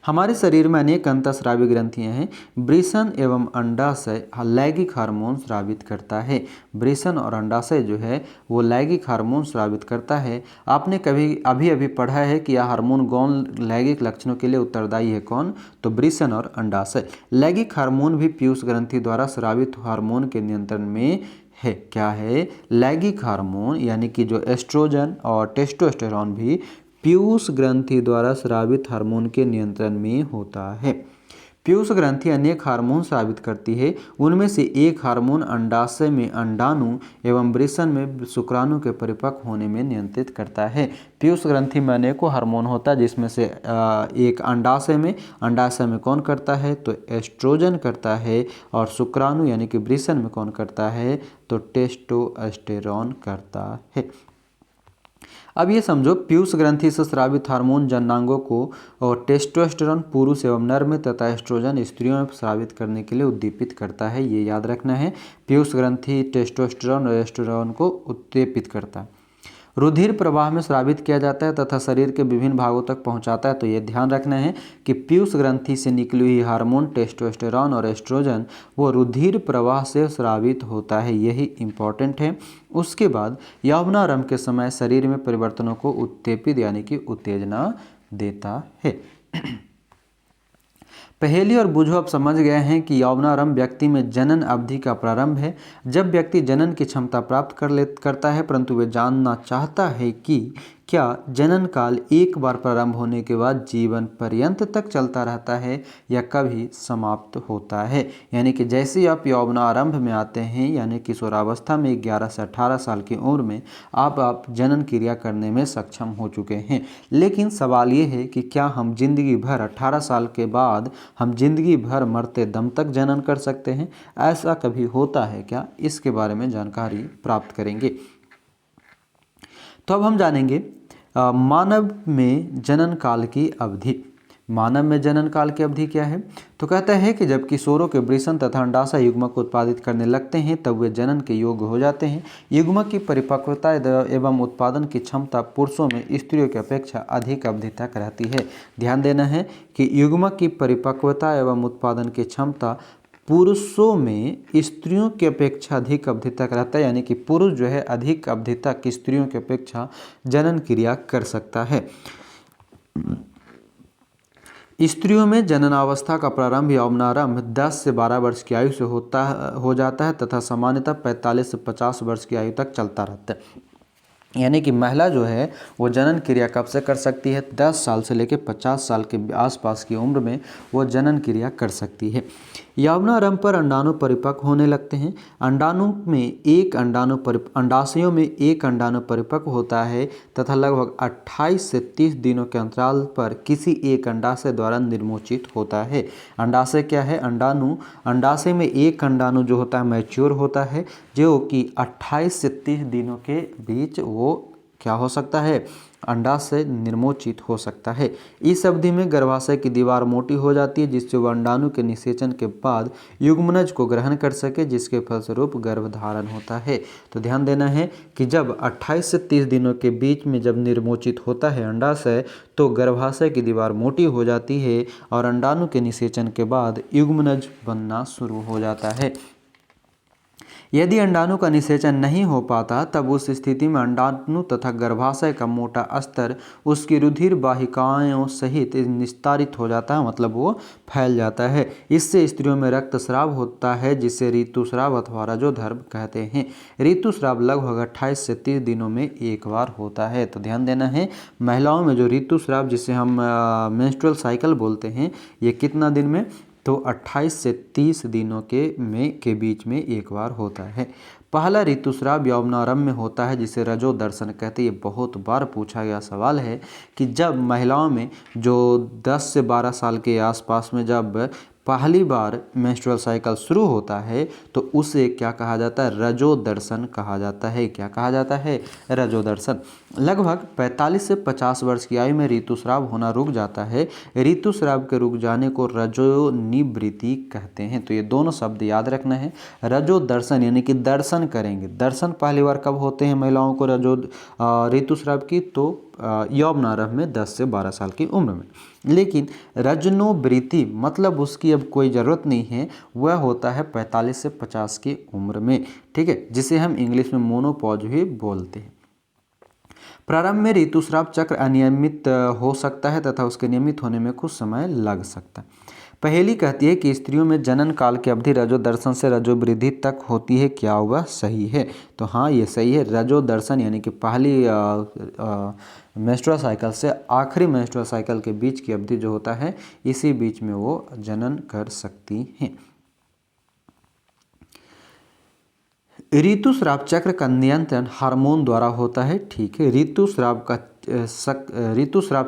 हमारे शरीर में अनेक अंतःस्रावी ग्रंथियां हैं। वृषण एवं अंडाशय लैंगिक हार्मोन स्रावित करता है। वृषण और अंडाशय जो है वो लैंगिक हार्मोन स्रावित करता है। आपने कभी अभी पढ़ा है कि यह हार्मोन गौण लैंगिक लक्षणों के लिए उत्तरदायी है। कौन? तो वृषण और अंडाशय। लैंगिक हार्मोन भी पीयूष ग्रंथि द्वारा स्रावित हार्मोन के नियंत्रण में है। क्या है? लैंगिक हार्मोन यानी कि जो एस्ट्रोजन और टेस्टोस्टेरोन भी पीयूष ग्रंथि द्वारा स्रावित हार्मोन के नियंत्रण में होता है। पीयूष ग्रंथि अनेक हार्मोन स्रावित करती है। उनमें से एक हार्मोन अंडाशय में अंडाणु एवं वृषण में शुक्राणु के परिपक्व होने में नियंत्रित करता है। पीयूष ग्रंथि में अनेकों हार्मोन होता है, जिसमें से एक अंडाशय में कौन करता है तो एस्ट्रोजन करता है, और शुक्राणु यानी कि वृषण में कौन करता है तो टेस्टोस्टेरोन करता है। अब ये समझो, पीयूष ग्रंथि से स्रावित हार्मोन जननांगों को और टेस्टोस्टेरोन पुरुष एवं नर में तथा एस्ट्रोजन स्त्रियों में स्रावित करने के लिए उद्दीपित करता है। ये याद रखना है, पीयूष ग्रंथि टेस्टोस्टेरोन और एस्ट्रोजन को उत्तेजित करता है। रुधिर प्रवाह में स्रावित किया जाता है तथा शरीर के विभिन्न भागों तक पहुंचाता है। तो ये ध्यान रखना है कि पीयूष ग्रंथि से निकली हुई हार्मोन टेस्टोस्टेरोन और एस्ट्रोजन वो रुधिर प्रवाह से स्रावित होता है, यही इंपॉर्टेंट है। उसके बाद यौवनारंभ के समय शरीर में परिवर्तनों को उत्तेजित यानी कि उत्तेजना देता है। पहेली और बूझो अब समझ गए हैं कि यौवनारंभ व्यक्ति में जनन अवधि का प्रारंभ है, जब व्यक्ति जनन की क्षमता प्राप्त करता है, परंतु वे जानना चाहता है कि क्या जनन काल एक बार प्रारंभ होने के बाद जीवन पर्यंत तक चलता रहता है या कभी समाप्त होता है। यानी कि जैसे आप यौवनारंभ में आते हैं यानी किशोरावस्था में 11 से 18 साल की उम्र में आप जनन क्रिया करने में सक्षम हो चुके हैं। लेकिन सवाल ये है कि क्या हम जिंदगी भर 18 साल के बाद हम जिंदगी भर मरते दम तक जनन कर सकते हैं? ऐसा कभी होता है क्या? इसके बारे में जानकारी प्राप्त करेंगे। तो अब हम जानेंगे मानव में जनन काल की अवधि। मानव में जनन काल की अवधि क्या है? तो कहता है कि जब किशोरों के वृषण तथा अंडाशय युग्मक को उत्पादित करने लगते हैं तब वे जनन के योग्य हो जाते हैं। युग्मक की परिपक्वता एवं उत्पादन की क्षमता पुरुषों में स्त्रियों की अपेक्षा अधिक अवधि तक रहती है। ध्यान देना है कि युग्मक की परिपक्वता एवं उत्पादन की क्षमता पुरुषों में स्त्रियों की अपेक्षा अधिक अवधि तक रहता है, यानी कि पुरुष जो है अधिक अवधि तक स्त्रियों की अपेक्षा जनन क्रिया कर सकता है। स्त्रियों में जननावस्था का प्रारंभ यौवनारंभ 10 से 12 वर्ष की आयु से हो जाता है तथा सामान्यतः 45 से 50 वर्ष की आयु तक चलता रहता है। यानी कि महिला जो है वो जनन क्रिया कब से कर सकती है? 10 साल से लेकर 50 साल के आसपास की उम्र में वो जनन क्रिया कर सकती है। यौवनारंभ पर अंडाणु परिपक्व होने लगते हैं। अंडाशयों में एक अंडाणु परिपक्व होता है तथा लगभग 28 से 30 दिनों के अंतराल पर किसी एक अंडाशय द्वारा निर्मोचित होता है। अंडाशय क्या है? अंडाशय में एक अंडाणु जो होता है मैच्योर होता है, जो कि 28 से 30 दिनों के बीच वो क्या हो सकता है? अंडाशय निर्मोचित हो सकता है। इस अवधि में गर्भाशय की दीवार मोटी हो जाती है, जिससे वह अंडाणु के निषेचन के बाद युग्मनज को ग्रहण कर सके, जिसके फलस्वरूप गर्भधारण होता है। तो ध्यान देना है कि जब 28 से 30 दिनों के बीच में जब निर्मोचित होता है अंडाशय, तो गर्भाशय की दीवार मोटी हो जाती है और अंडाणु के निषेचन के बाद युग्मनज बनना शुरू हो जाता है। यदि अंडाणु का निषेचन नहीं हो पाता तब उस स्थिति में अंडाणु तथा गर्भाशय का मोटा स्तर उसकी रुधिर वाहिकाओं सहित निस्तारित हो जाता है, मतलब वो फैल जाता है। इससे स्त्रियों में रक्तस्राव होता है, जिसे ऋतुस्राव अथवा रजोधर्म कहते हैं। ऋतुस्राव लगभग 28 से 30 दिनों में एक बार होता है। तो ध्यान देना है, महिलाओं में जो ऋतुस्राव जिसे हम मेंस्ट्रुअल साइकिल बोलते हैं, ये कितना दिन में? तो 28 से 30 दिनों के बीच में एक बार होता है। पहला ऋतुस्राव यौवनारंभ में होता है, जिसे रजो दर्शन कहते हैं। ये बहुत बार पूछा गया सवाल है कि जब महिलाओं में जो 10 से 12 साल के आसपास में जब पहली बार मेंस्ट्रुअल साइकिल शुरू होता है तो उसे क्या कहा जाता है? रजो दर्शन कहा जाता है। क्या कहा जाता है? रजो दर्शन। लगभग 45 से 50 वर्ष की आयु में ऋतुस्राव होना रुक जाता है। ऋतुस्राव के रुक जाने को रजोनिवृत्ति कहते हैं। तो ये दोनों शब्द याद रखना है। रजो दर्शन यानी कि दर्शन करेंगे। दर्शन पहली बार कब होते हैं महिलाओं को ऋतुस्राव की? तो यौवनारंभ में 10 से 12 साल की उम्र में। लेकिन रजनोवृत्ति मतलब उसकी अब कोई ज़रूरत नहीं है, वह होता है 45 से 50 की उम्र में, ठीक है, जिसे हम इंग्लिश में मोनोपॉज भी बोलते हैं। प्रारंभ में ऋतुस्राव चक्र अनियमित हो सकता है तथा उसके नियमित होने में कुछ समय लग सकता है। पहेली कहती है कि स्त्रियों में जनन काल की अवधि रजो दर्शन से रजो वृद्धि तक होती है, क्या वह सही है? तो हाँ, ये सही है। रजो दर्शन यानी कि पहली मेंस्ट्रुअल साइकिल से आखिरी मेंस्ट्रुअल साइकिल के बीच की अवधि जो होता है, इसी बीच में वो जनन कर सकती हैं। ऋतुस्राव चक्र का नियंत्रण हार्मोन द्वारा होता है, ठीक है। ऋतुस्राव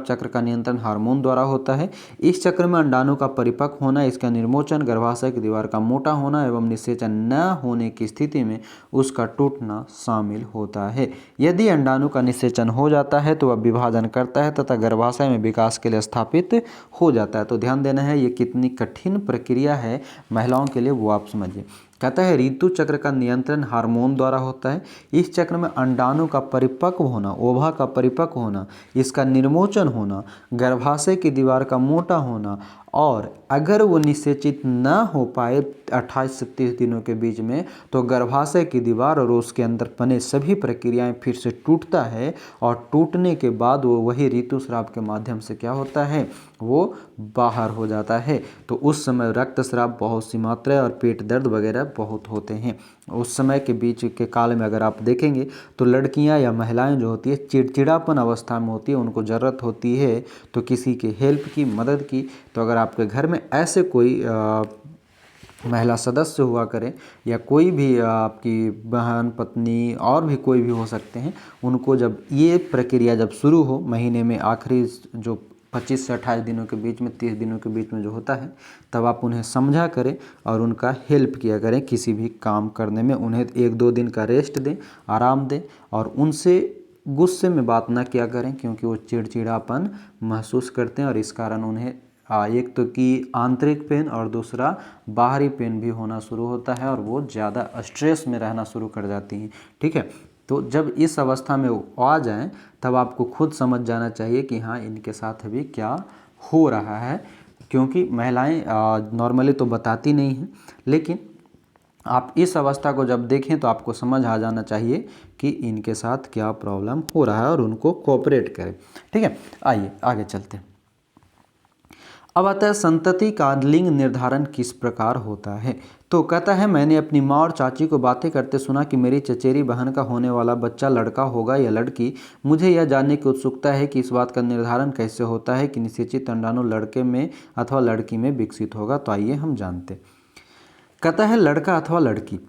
चक्र का नियंत्रण हार्मोन द्वारा होता है। इस चक्र में अंडाणु का परिपक्व होना, इसका निर्मोचन, गर्भाशय की दीवार का मोटा होना एवं निषेचन न होने की स्थिति में उसका टूटना शामिल होता है। यदि अंडाणु का निषेचन हो जाता है तो वह विभाजन करता है तथा गर्भाशय में विकास के लिए स्थापित हो जाता है। तो ध्यान देना है, ये कितनी कठिन प्रक्रिया है महिलाओं के लिए, वो आप समझिए। कहता है ऋतु चक्र का नियंत्रण हार्मोन द्वारा होता है। इस चक्र में अंडाणु का परिपक्व होना, ओवा का परिपक्व होना, इसका निर्मोचन होना, गर्भाशय की दीवार का मोटा होना और अगर वो निषेचित न हो पाए 28 से 30 दिनों के बीच में, तो गर्भाशय की दीवार और उसके अंदर बने सभी प्रक्रियाएं फिर से टूटता है और टूटने के बाद वो वही ऋतुस्राव के माध्यम से क्या होता है, वो बाहर हो जाता है। तो उस समय रक्तस्राव बहुत सी मात्रा और पेट दर्द वगैरह बहुत होते हैं। उस समय के बीच के काल में अगर आप देखेंगे तो लड़कियां या महिलाएं जो होती है चिड़चिड़ापन अवस्था में होती है, उनको ज़रूरत होती है तो किसी के हेल्प की, मदद की। तो अगर आपके घर में ऐसे कोई महिला सदस्य हुआ करें या कोई भी आपकी बहन, पत्नी और भी कोई भी हो सकते हैं, उनको जब ये प्रक्रिया जब शुरू हो महीने में आखिरी जो 25 से 28 दिनों के बीच में, 30 दिनों के बीच में जो होता है, तब आप उन्हें समझा करें और उनका हेल्प किया करें किसी भी काम करने में। उन्हें 1-2 दिन का रेस्ट दें, आराम दें और उनसे गुस्से में बात ना किया करें, क्योंकि वो चिड़चिड़ापन महसूस करते हैं और इस कारण उन्हें एक तो कि आंतरिक पेन और दूसरा बाहरी पेन भी होना शुरू होता है और वो ज़्यादा स्ट्रेस में रहना शुरू कर जाती हैं, ठीक है। तो जब इस अवस्था में वो आ जाएं तब आपको खुद समझ जाना चाहिए कि हाँ, इनके साथ अभी क्या हो रहा है, क्योंकि महिलाएं नॉर्मली तो बताती नहीं हैं, लेकिन आप इस अवस्था को जब देखें तो आपको समझ आ जाना चाहिए कि इनके साथ क्या प्रॉब्लम हो रहा है और उनको कोऑपरेट करें, ठीक है। आइए आगे चलते हैं। अब आता है संतति का लिंग निर्धारण किस प्रकार होता है। तो कहता है, मैंने अपनी माँ और चाची को बातें करते सुना कि मेरी चचेरी बहन का होने वाला बच्चा लड़का होगा या लड़की। मुझे यह जानने की उत्सुकता है कि इस बात का निर्धारण कैसे होता है कि निषेचित अंडाणु लड़के में अथवा लड़की में विकसित होगा। तो आइए हम जानते। कहता है लड़का अथवा लड़की,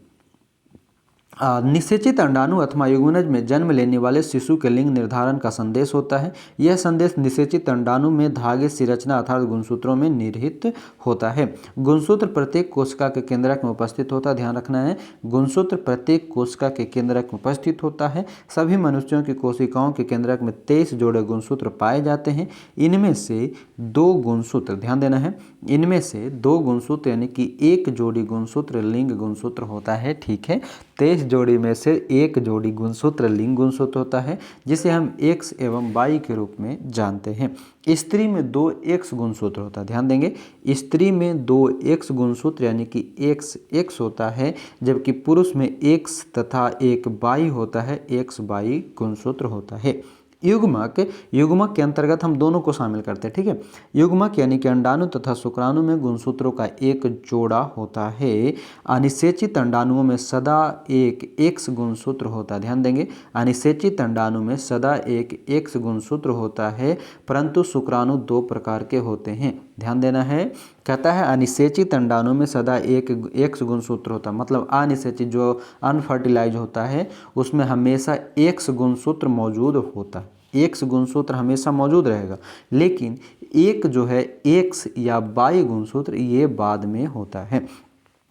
निषेचित अंडाणु अथवा युग्मनज में जन्म लेने वाले शिशु के लिंग निर्धारण का संदेश होता है। यह संदेश निषेचित अंडाणु में धागे संरचना अर्थात गुणसूत्रों में निहित होता है। गुणसूत्र प्रत्येक कोशिका के केंद्रक में उपस्थित होता है। ध्यान रखना है, गुणसूत्र प्रत्येक कोशिका के केंद्रक में उपस्थित होता है। सभी मनुष्यों की कोशिकाओं के केंद्रक में 23 जोड़े गुणसूत्र पाए जाते हैं। इनमें से 2 गुणसूत्र, ध्यान देना है, इनमें से 2 गुणसूत्र यानी कि 1 जोड़ी गुणसूत्र लिंग गुणसूत्र होता है, ठीक है। 23 जोड़ी में से 1 जोड़ी गुणसूत्र लिंग गुणसूत्र होता है, जिसे हम X एवं Y के रूप में जानते हैं। स्त्री में 2 X गुणसूत्र होता है। ध्यान देंगे, स्त्री में 2 X गुणसूत्र यानी कि XX होता है, जबकि पुरुष में X तथा एक Y होता है, XY गुणसूत्र होता है। युग्मक, युग्मक के अंतर्गत हम दोनों को शामिल करते हैं, ठीक है। युग्मक यानी कि अंडाणु तथा शुक्राणु में गुणसूत्रों का एक जोड़ा होता है। अनिषेचित अंडाणुओं में सदा एक X गुणसूत्र होता है। ध्यान देंगे, अनिषेचित अंडाणु में सदा एक X गुणसूत्र होता है, परंतु शुक्राणु 2 प्रकार के होते हैं। ध्यान देना है, कहता है अनिषेचित अंडाणु में सदा एक X गुणसूत्र होता है, मतलब अनिषेचित जो अनफर्टिलाइज होता है उसमें हमेशा X गुणसूत्र मौजूद होता है। X गुणसूत्र हमेशा मौजूद रहेगा, लेकिन एक जो है X या Y गुणसूत्र ये बाद में होता है।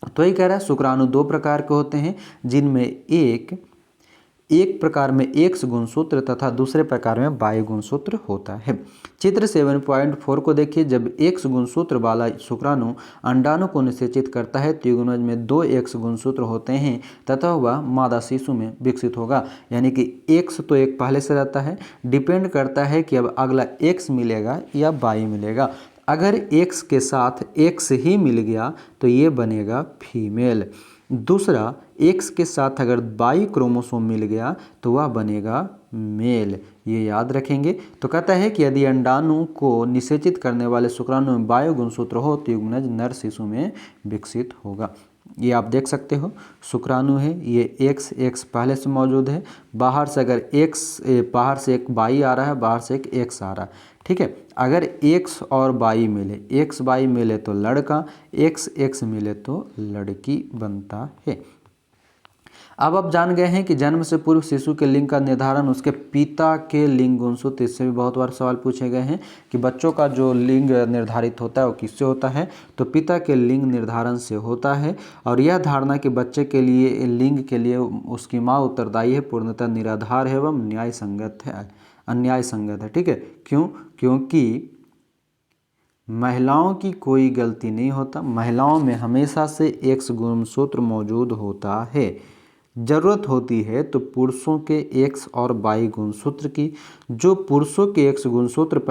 तो ये कह रहा है शुक्राणु 2 प्रकार के होते हैं, जिनमें एक प्रकार में X गुणसूत्र तथा दूसरे प्रकार में Y गुणसूत्र होता है। चित्र 7.4 को देखिए, जब X गुणसूत्र वाला शुक्राणु अंडाणु को निषेचित करता है तो युग्मनज में 2 X गुणसूत्र होते हैं तथा वह मादा शिशु में विकसित होगा। यानी कि X तो एक पहले से रहता है, डिपेंड करता है कि अब अगला X मिलेगा या Y मिलेगा। अगर X के साथ X ही मिल गया तो ये बनेगा फीमेल। दूसरा, X के साथ अगर Y क्रोमोसोम मिल गया तो वह बनेगा मेल। ये याद रखेंगे। तो कहता है कि यदि अंडाणु को निषेचित करने वाले शुक्राणु में वायु गुणसूत्र हो तो युग्मनज नर शिशु में विकसित होगा। ये आप देख सकते हो, शुक्राणु है, ये एक्स पहले से मौजूद है, बाहर से अगर बाहर से एक वाई आ रहा है, बाहर से एक एक्स आ रहा है, ठीक है। अगर एक्स और वाई मिले, एक्स वाई मिले तो लड़का, एक्स मिले तो लड़की बनता है। अब आप जान गए हैं कि जन्म से पूर्व शिशु के लिंग का निर्धारण उसके पिता के लिंग गुणसूत्र, इससे भी बहुत बार सवाल पूछे गए हैं कि बच्चों का जो लिंग निर्धारित होता है वो किससे होता है, तो पिता के लिंग निर्धारण से होता है। और यह धारणा कि बच्चे के लिए लिंग के लिए उसकी माँ उत्तरदायी है पूर्णतः निराधार है एवं अन्याय संगत है, ठीक है। क्यों? क्योंकि महिलाओं की कोई गलती नहीं होता, महिलाओं में हमेशा से एक्स गुणसूत्र मौजूद होता है। जरूरत होती है तो पुरुषों के एक्स और वाई गुणसूत्र की। जो पुरुषों के एक्स गुणसूत्र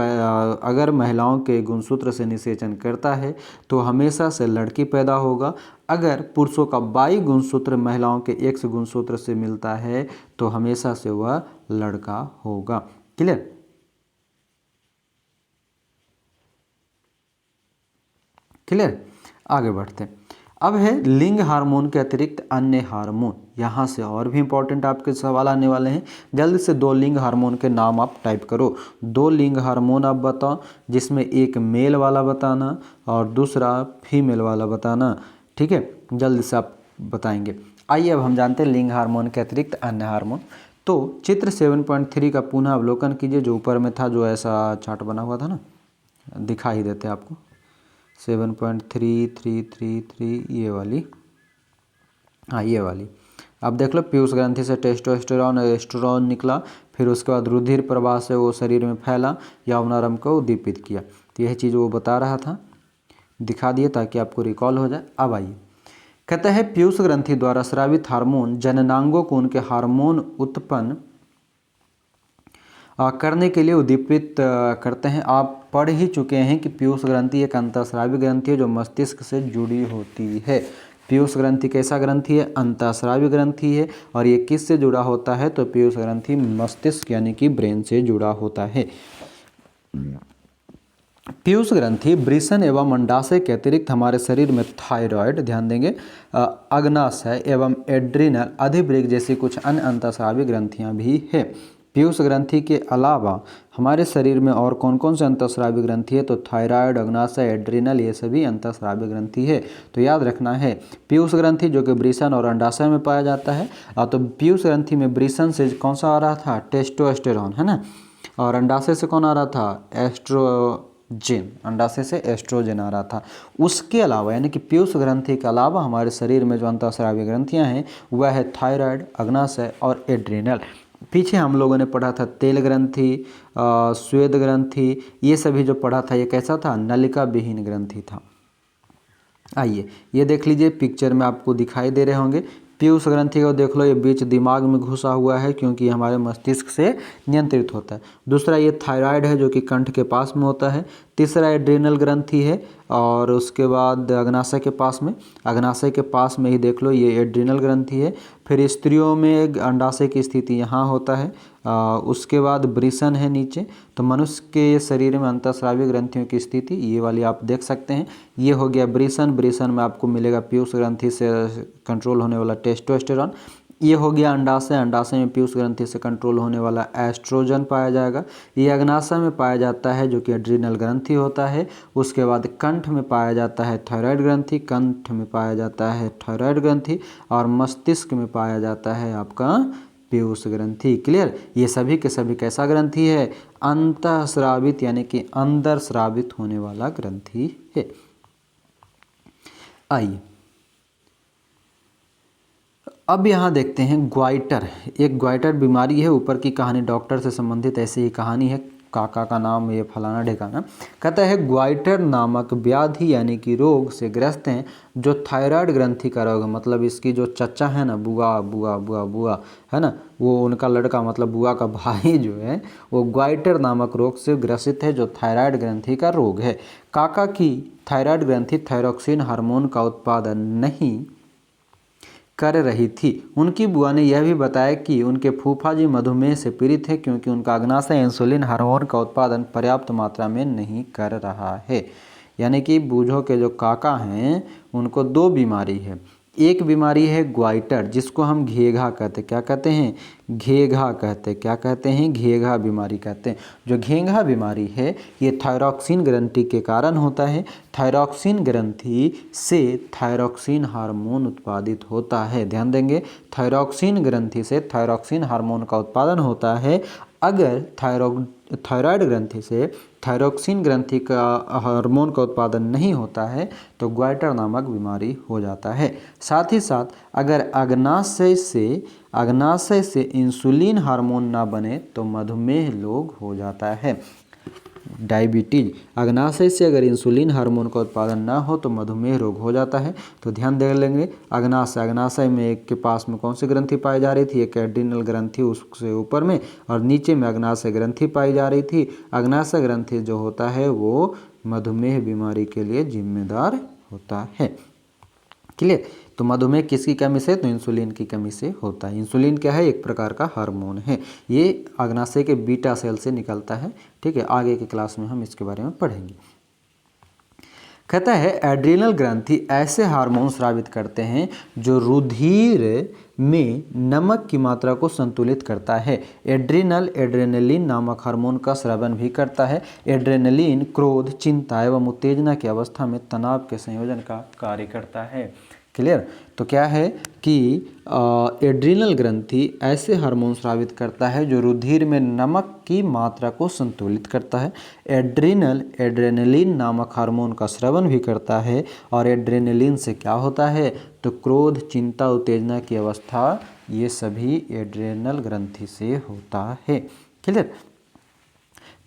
अगर महिलाओं के गुणसूत्र से निषेचन करता है तो हमेशा से लड़की पैदा होगा। अगर पुरुषों का वाई गुणसूत्र महिलाओं के एक्स गुणसूत्र से मिलता है तो हमेशा से वह लड़का होगा। क्लियर? क्लियर? आगे बढ़ते हैं। अब है लिंग हार्मोन के अतिरिक्त अन्य हार्मोन। यहाँ से और भी इंपॉर्टेंट आपके सवाल आने वाले हैं। जल्दी से 2 लिंग हार्मोन के नाम आप टाइप करो। 2 लिंग हार्मोन आप बताओ, जिसमें एक मेल वाला बताना और दूसरा फीमेल वाला बताना, ठीक है। जल्दी से आप बताएंगे। आइए अब हम जानते हैं लिंग हार्मोन के अतिरिक्त अन्य हार्मोन। तो चित्र 7.3 का पुनः अवलोकन कीजिए, जो ऊपर में था, जो ऐसा चार्ट बना हुआ था ना, दिखा ही देते आपको। 7.333 ये वाली, हाँ ये वाली आप देख लो। पीयूष ग्रंथि से टेस्टोस्टेरोन और एस्ट्रोजन निकला, फिर उसके बाद रुधिर प्रवाह से वो शरीर में फैला, यौनारंभ को उद्दीपित किया। तो यह चीज़ वो बता रहा था, दिखा दिए ताकि आपको रिकॉल हो जाए। अब आइए, कहता है पीयूष ग्रंथि द्वारा स्रावित हार्मोन जननांगों को उनके हार्मोन उत्पन्न करने के लिए उद्दीपित करते हैं। आप पढ़ ही चुके हैं कि पीयूष ग्रंथि एक अंतःस्रावी ग्रंथि है जो मस्तिष्क से जुड़ी होती है। पीयूष ग्रंथि कैसा ग्रंथि है? अंतःस्रावी ग्रंथि है। और ये किस से जुड़ा होता है? तो पीयूष ग्रंथि मस्तिष्क यानी कि ब्रेन से जुड़ा होता है। पीयूष ग्रंथि वृषण एवं अंडाशय के अतिरिक्त हमारे शरीर में थायराइड, ध्यान देंगे, अग्नाशय एवं एड्रिनल, अधिवृक्क जैसी कुछ अन्य अंतःस्रावी ग्रंथियां भी है। पीयूष ग्रंथि के अलावा हमारे शरीर में और कौन कौन से अंतःस्रावी ग्रंथि है? तो थायराइड, अग्नाशय, एड्रिनल, ये सभी अंतःस्रावी ग्रंथि है। तो याद रखना है, पीयूष ग्रंथि जो कि वृषण और अंडाशय में पाया जाता है। तो पीयूष ग्रंथि में वृषण से कौन सा आ रहा था? टेस्टोस्टेरोन, है ना। और अंडाशय से कौन आ रहा था? एस्ट्रोजन, अंडाशय से एस्ट्रोजन आ रहा था। उसके अलावा यानी कि पीयूष ग्रंथि के अलावा हमारे शरीर में जो अंतःस्रावी ग्रंथियाँ हैं वह है थायराइड, अग्नाशय और एड्रिनल। पीछे हम लोगों ने पढ़ा था तेल ग्रंथि, स्वेद ग्रंथि, ये सभी जो पढ़ा था ये कैसा था? नलिका विहीन ग्रंथि था। आइए ये देख लीजिए, पिक्चर में आपको दिखाई दे रहे होंगे। पीयूष ग्रंथि को देख लो, ये बीच दिमाग में घुसा हुआ है क्योंकि हमारे मस्तिष्क से नियंत्रित होता है। दूसरा ये थायराइड है जो कि कंठ के पास में होता है। तीसरा एड्रिनल ग्रंथि है और उसके बाद अग्नाशय के पास में ही देख लो, ये एड्रिनल ग्रंथि है। फिर स्त्रियों में अंडाशय की स्थिति यहाँ होता है, उसके बाद वृषण है नीचे। तो मनुष्य के शरीर में अंतःस्रावी ग्रंथियों की स्थिति ये वाली आप देख सकते हैं। ये हो गया वृषण में आपको मिलेगा पीयूष ग्रंथि से कंट्रोल होने वाला टेस्टोस्टेरोन। ये हो गया अंडाशय में पीयूष ग्रंथि से कंट्रोल होने वाला एस्ट्रोजन पाया जाएगा। ये अग्नाशय में पाया जाता है जो कि एड्रिनल ग्रंथि होता है। उसके बाद कंठ में पाया जाता है थायराइड ग्रंथि, और मस्तिष्क में पाया जाता है आपका पीयूष ग्रंथि। क्लियर? ये सभी के सभी कैसा ग्रंथि है? अंतःस्रावित यानी कि अंदर स्रावित होने वाला ग्रंथि है। आइए अब यहाँ देखते हैं ग्वाइटर। एक ग्वाइटर बीमारी है, ऊपर की कहानी डॉक्टर से संबंधित ऐसी ही कहानी है, काका का नाम ये फलाना ढेकाना। कहता है ग्वाइटर नामक व्याधि यानी कि रोग से ग्रस्त हैं जो थायराइड ग्रंथि का रोग है। मतलब इसकी जो चचा है ना, बुआ है ना, वो उनका लड़का मतलब बुआ का भाई जो है वो ग्वाइटर नामक रोग से ग्रसित है जो थायराइड ग्रंथि का रोग है। काका की थायराइड ग्रंथि थायरोक्सिन हार्मोन का उत्पादन नहीं कर रही थी। उनकी बुआ ने यह भी बताया कि उनके फूफा जी मधुमेह से पीड़ित है क्योंकि उनका अग्नाशय इंसुलिन हार्मोन का उत्पादन पर्याप्त मात्रा में नहीं कर रहा है। यानी कि बूझो के जो काका हैं उनको दो बीमारी है। एक बीमारी है ग्वाइटर, जिसको हम घेघा कहते हैं। क्या कहते हैं? घेघा कहते हैं। क्या कहते हैं? घेघा बीमारी कहते हैं। जो घेघा बीमारी है ये थायरॉक्सिन ग्रंथि के कारण होता है। थायरॉक्सिन ग्रंथि से थायरॉक्सिन हार्मोन उत्पादित होता है। ध्यान देंगे, थायरॉक्सिन ग्रंथि से थायरॉक्सिन हार्मोन का उत्पादन होता है। अगर थायराइड ग्रंथि से थायरॉक्सिन ग्रंथि का हार्मोन का उत्पादन नहीं होता है तो ग्वाइटर नामक बीमारी हो जाता है। साथ ही साथ अगर अग्नाशय से इंसुलिन हार्मोन ना बने तो मधुमेह रोग हो जाता है। डायबिटीज, अग्नाशय से अगर इंसुलिन हार्मोन का उत्पादन ना हो तो मधुमेह रोग हो जाता है। तो ध्यान दे लेंगे, अग्नाशय में एक के पास में कौन सी ग्रंथि पाई जा रही थी? एक एड्रिनल ग्रंथि उससे ऊपर में, और नीचे में अग्नाशय ग्रंथि पाई जा रही थी। अग्नाशय ग्रंथि जो होता है वो मधुमेह बीमारी के लिए जिम्मेदार होता है। क्लियर? तो मधुमेह किसकी कमी से? तो इंसुलिन की कमी से होता है। इंसुलिन क्या है? एक प्रकार का हार्मोन है। ये अग्नाशय के बीटा सेल से निकलता है। ठीक है, आगे की क्लास में हम इसके बारे में पढ़ेंगे। कहता है एड्रिनल ग्रंथि ऐसे हार्मोन स्रावित करते हैं जो रुधिर में नमक की मात्रा को संतुलित करता है। एड्रेनलिन नामक हार्मोन का स्रावन भी करता है। एड्रेनलिन क्रोध, चिंता एवं उत्तेजना की अवस्था में तनाव के संयोजन का कार्य करता है। क्लियर? तो क्या है कि एड्रिनल ग्रंथि ऐसे हार्मोन स्रावित करता है जो रुधिर में नमक की मात्रा को संतुलित करता है। एड्रेनलिन नामक हार्मोन का स्रावन भी करता है। और एड्रेनलिन से क्या होता है? तो क्रोध, चिंता, उत्तेजना की अवस्था, ये सभी एड्रेनल ग्रंथि से होता है। क्लियर?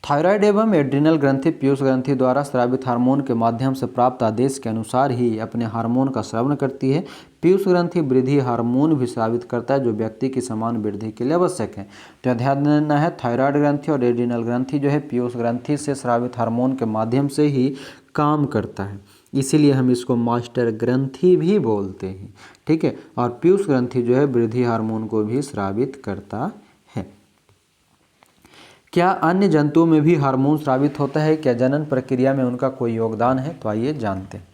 थायराइड एवं एड्रिनल ग्रंथि पीयूष ग्रंथि द्वारा स्रावित हार्मोन के माध्यम से प्राप्त आदेश के अनुसार ही अपने हार्मोन का स्रावन करती है। पीयूष ग्रंथि वृद्धि हार्मोन भी स्रावित करता है जो व्यक्ति की समान वृद्धि के लिए आवश्यक है। तो ध्यान देना है, थायराइड ग्रंथि और एड्रिनल ग्रंथि जो है पीयूष ग्रंथि से स्रावित हार्मोन के माध्यम से ही काम करता है, इसीलिए हम इसको मास्टर ग्रंथि भी बोलते हैं। ठीक है, और पीयूष ग्रंथि जो है वृद्धि हार्मोन को भी स्रावित करता है। क्या अन्य जंतुओं में भी हार्मोन स्रावित होता है? क्या जनन प्रक्रिया में उनका कोई योगदान है? तो आइए जानते हैं।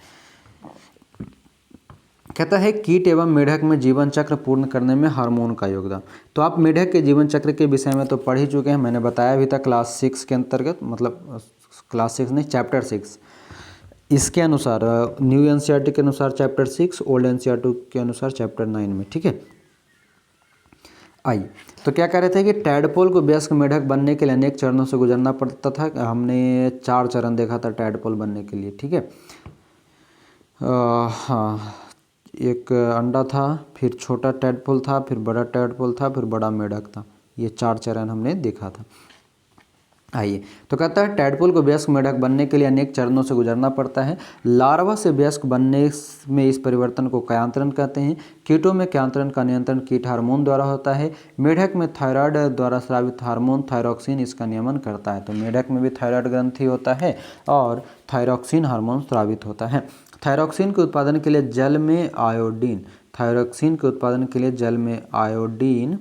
कहता है कीट एवं मेढक में जीवन चक्र पूर्ण करने में हार्मोन का योगदान। तो आप मेढक के जीवन चक्र के विषय में तो पढ़ ही चुके हैं, मैंने बताया भी था क्लास 6 के अंतर्गत, मतलब क्लास 6 नहीं, चैप्टर 6। इसके अनुसार न्यू एनसीईआरटी के अनुसार चैप्टर 6, ओल्ड एनसीईआरटी के अनुसार चैप्टर 9 में। ठीक है, आइए तो क्या कह रहे थे कि टैडपोल को वयस्क मेढक बनने के लिए अनेक चरणों से गुजरना पड़ता था। हमने 4 चरण देखा था टैडपोल बनने के लिए। ठीक है, हाँ, एक अंडा था, फिर छोटा टैडपोल था, फिर बड़ा टैडपोल था, फिर बड़ा मेढक था। ये 4 चरण हमने देखा था। आइए तो कहता है टैडपोल को वयस्क मेढक बनने के लिए अनेक चरणों से गुजरना पड़ता है। लार्वा से वयस्क बनने में इस परिवर्तन को क्यांतरण कहते हैं। कीटों में क्यांतरण का नियंत्रण कीट हार्मोन द्वारा होता है। मेढक में थायराइड द्वारा स्रावित हार्मोन थायरॉक्सिन इसका नियमन करता है। तो मेढक में भी थायराइड ग्रंथि होता है और थायरॉक्सिन हार्मोन स्रावित होता है। थायरॉक्सिन के उत्पादन के लिए जल में आयोडीन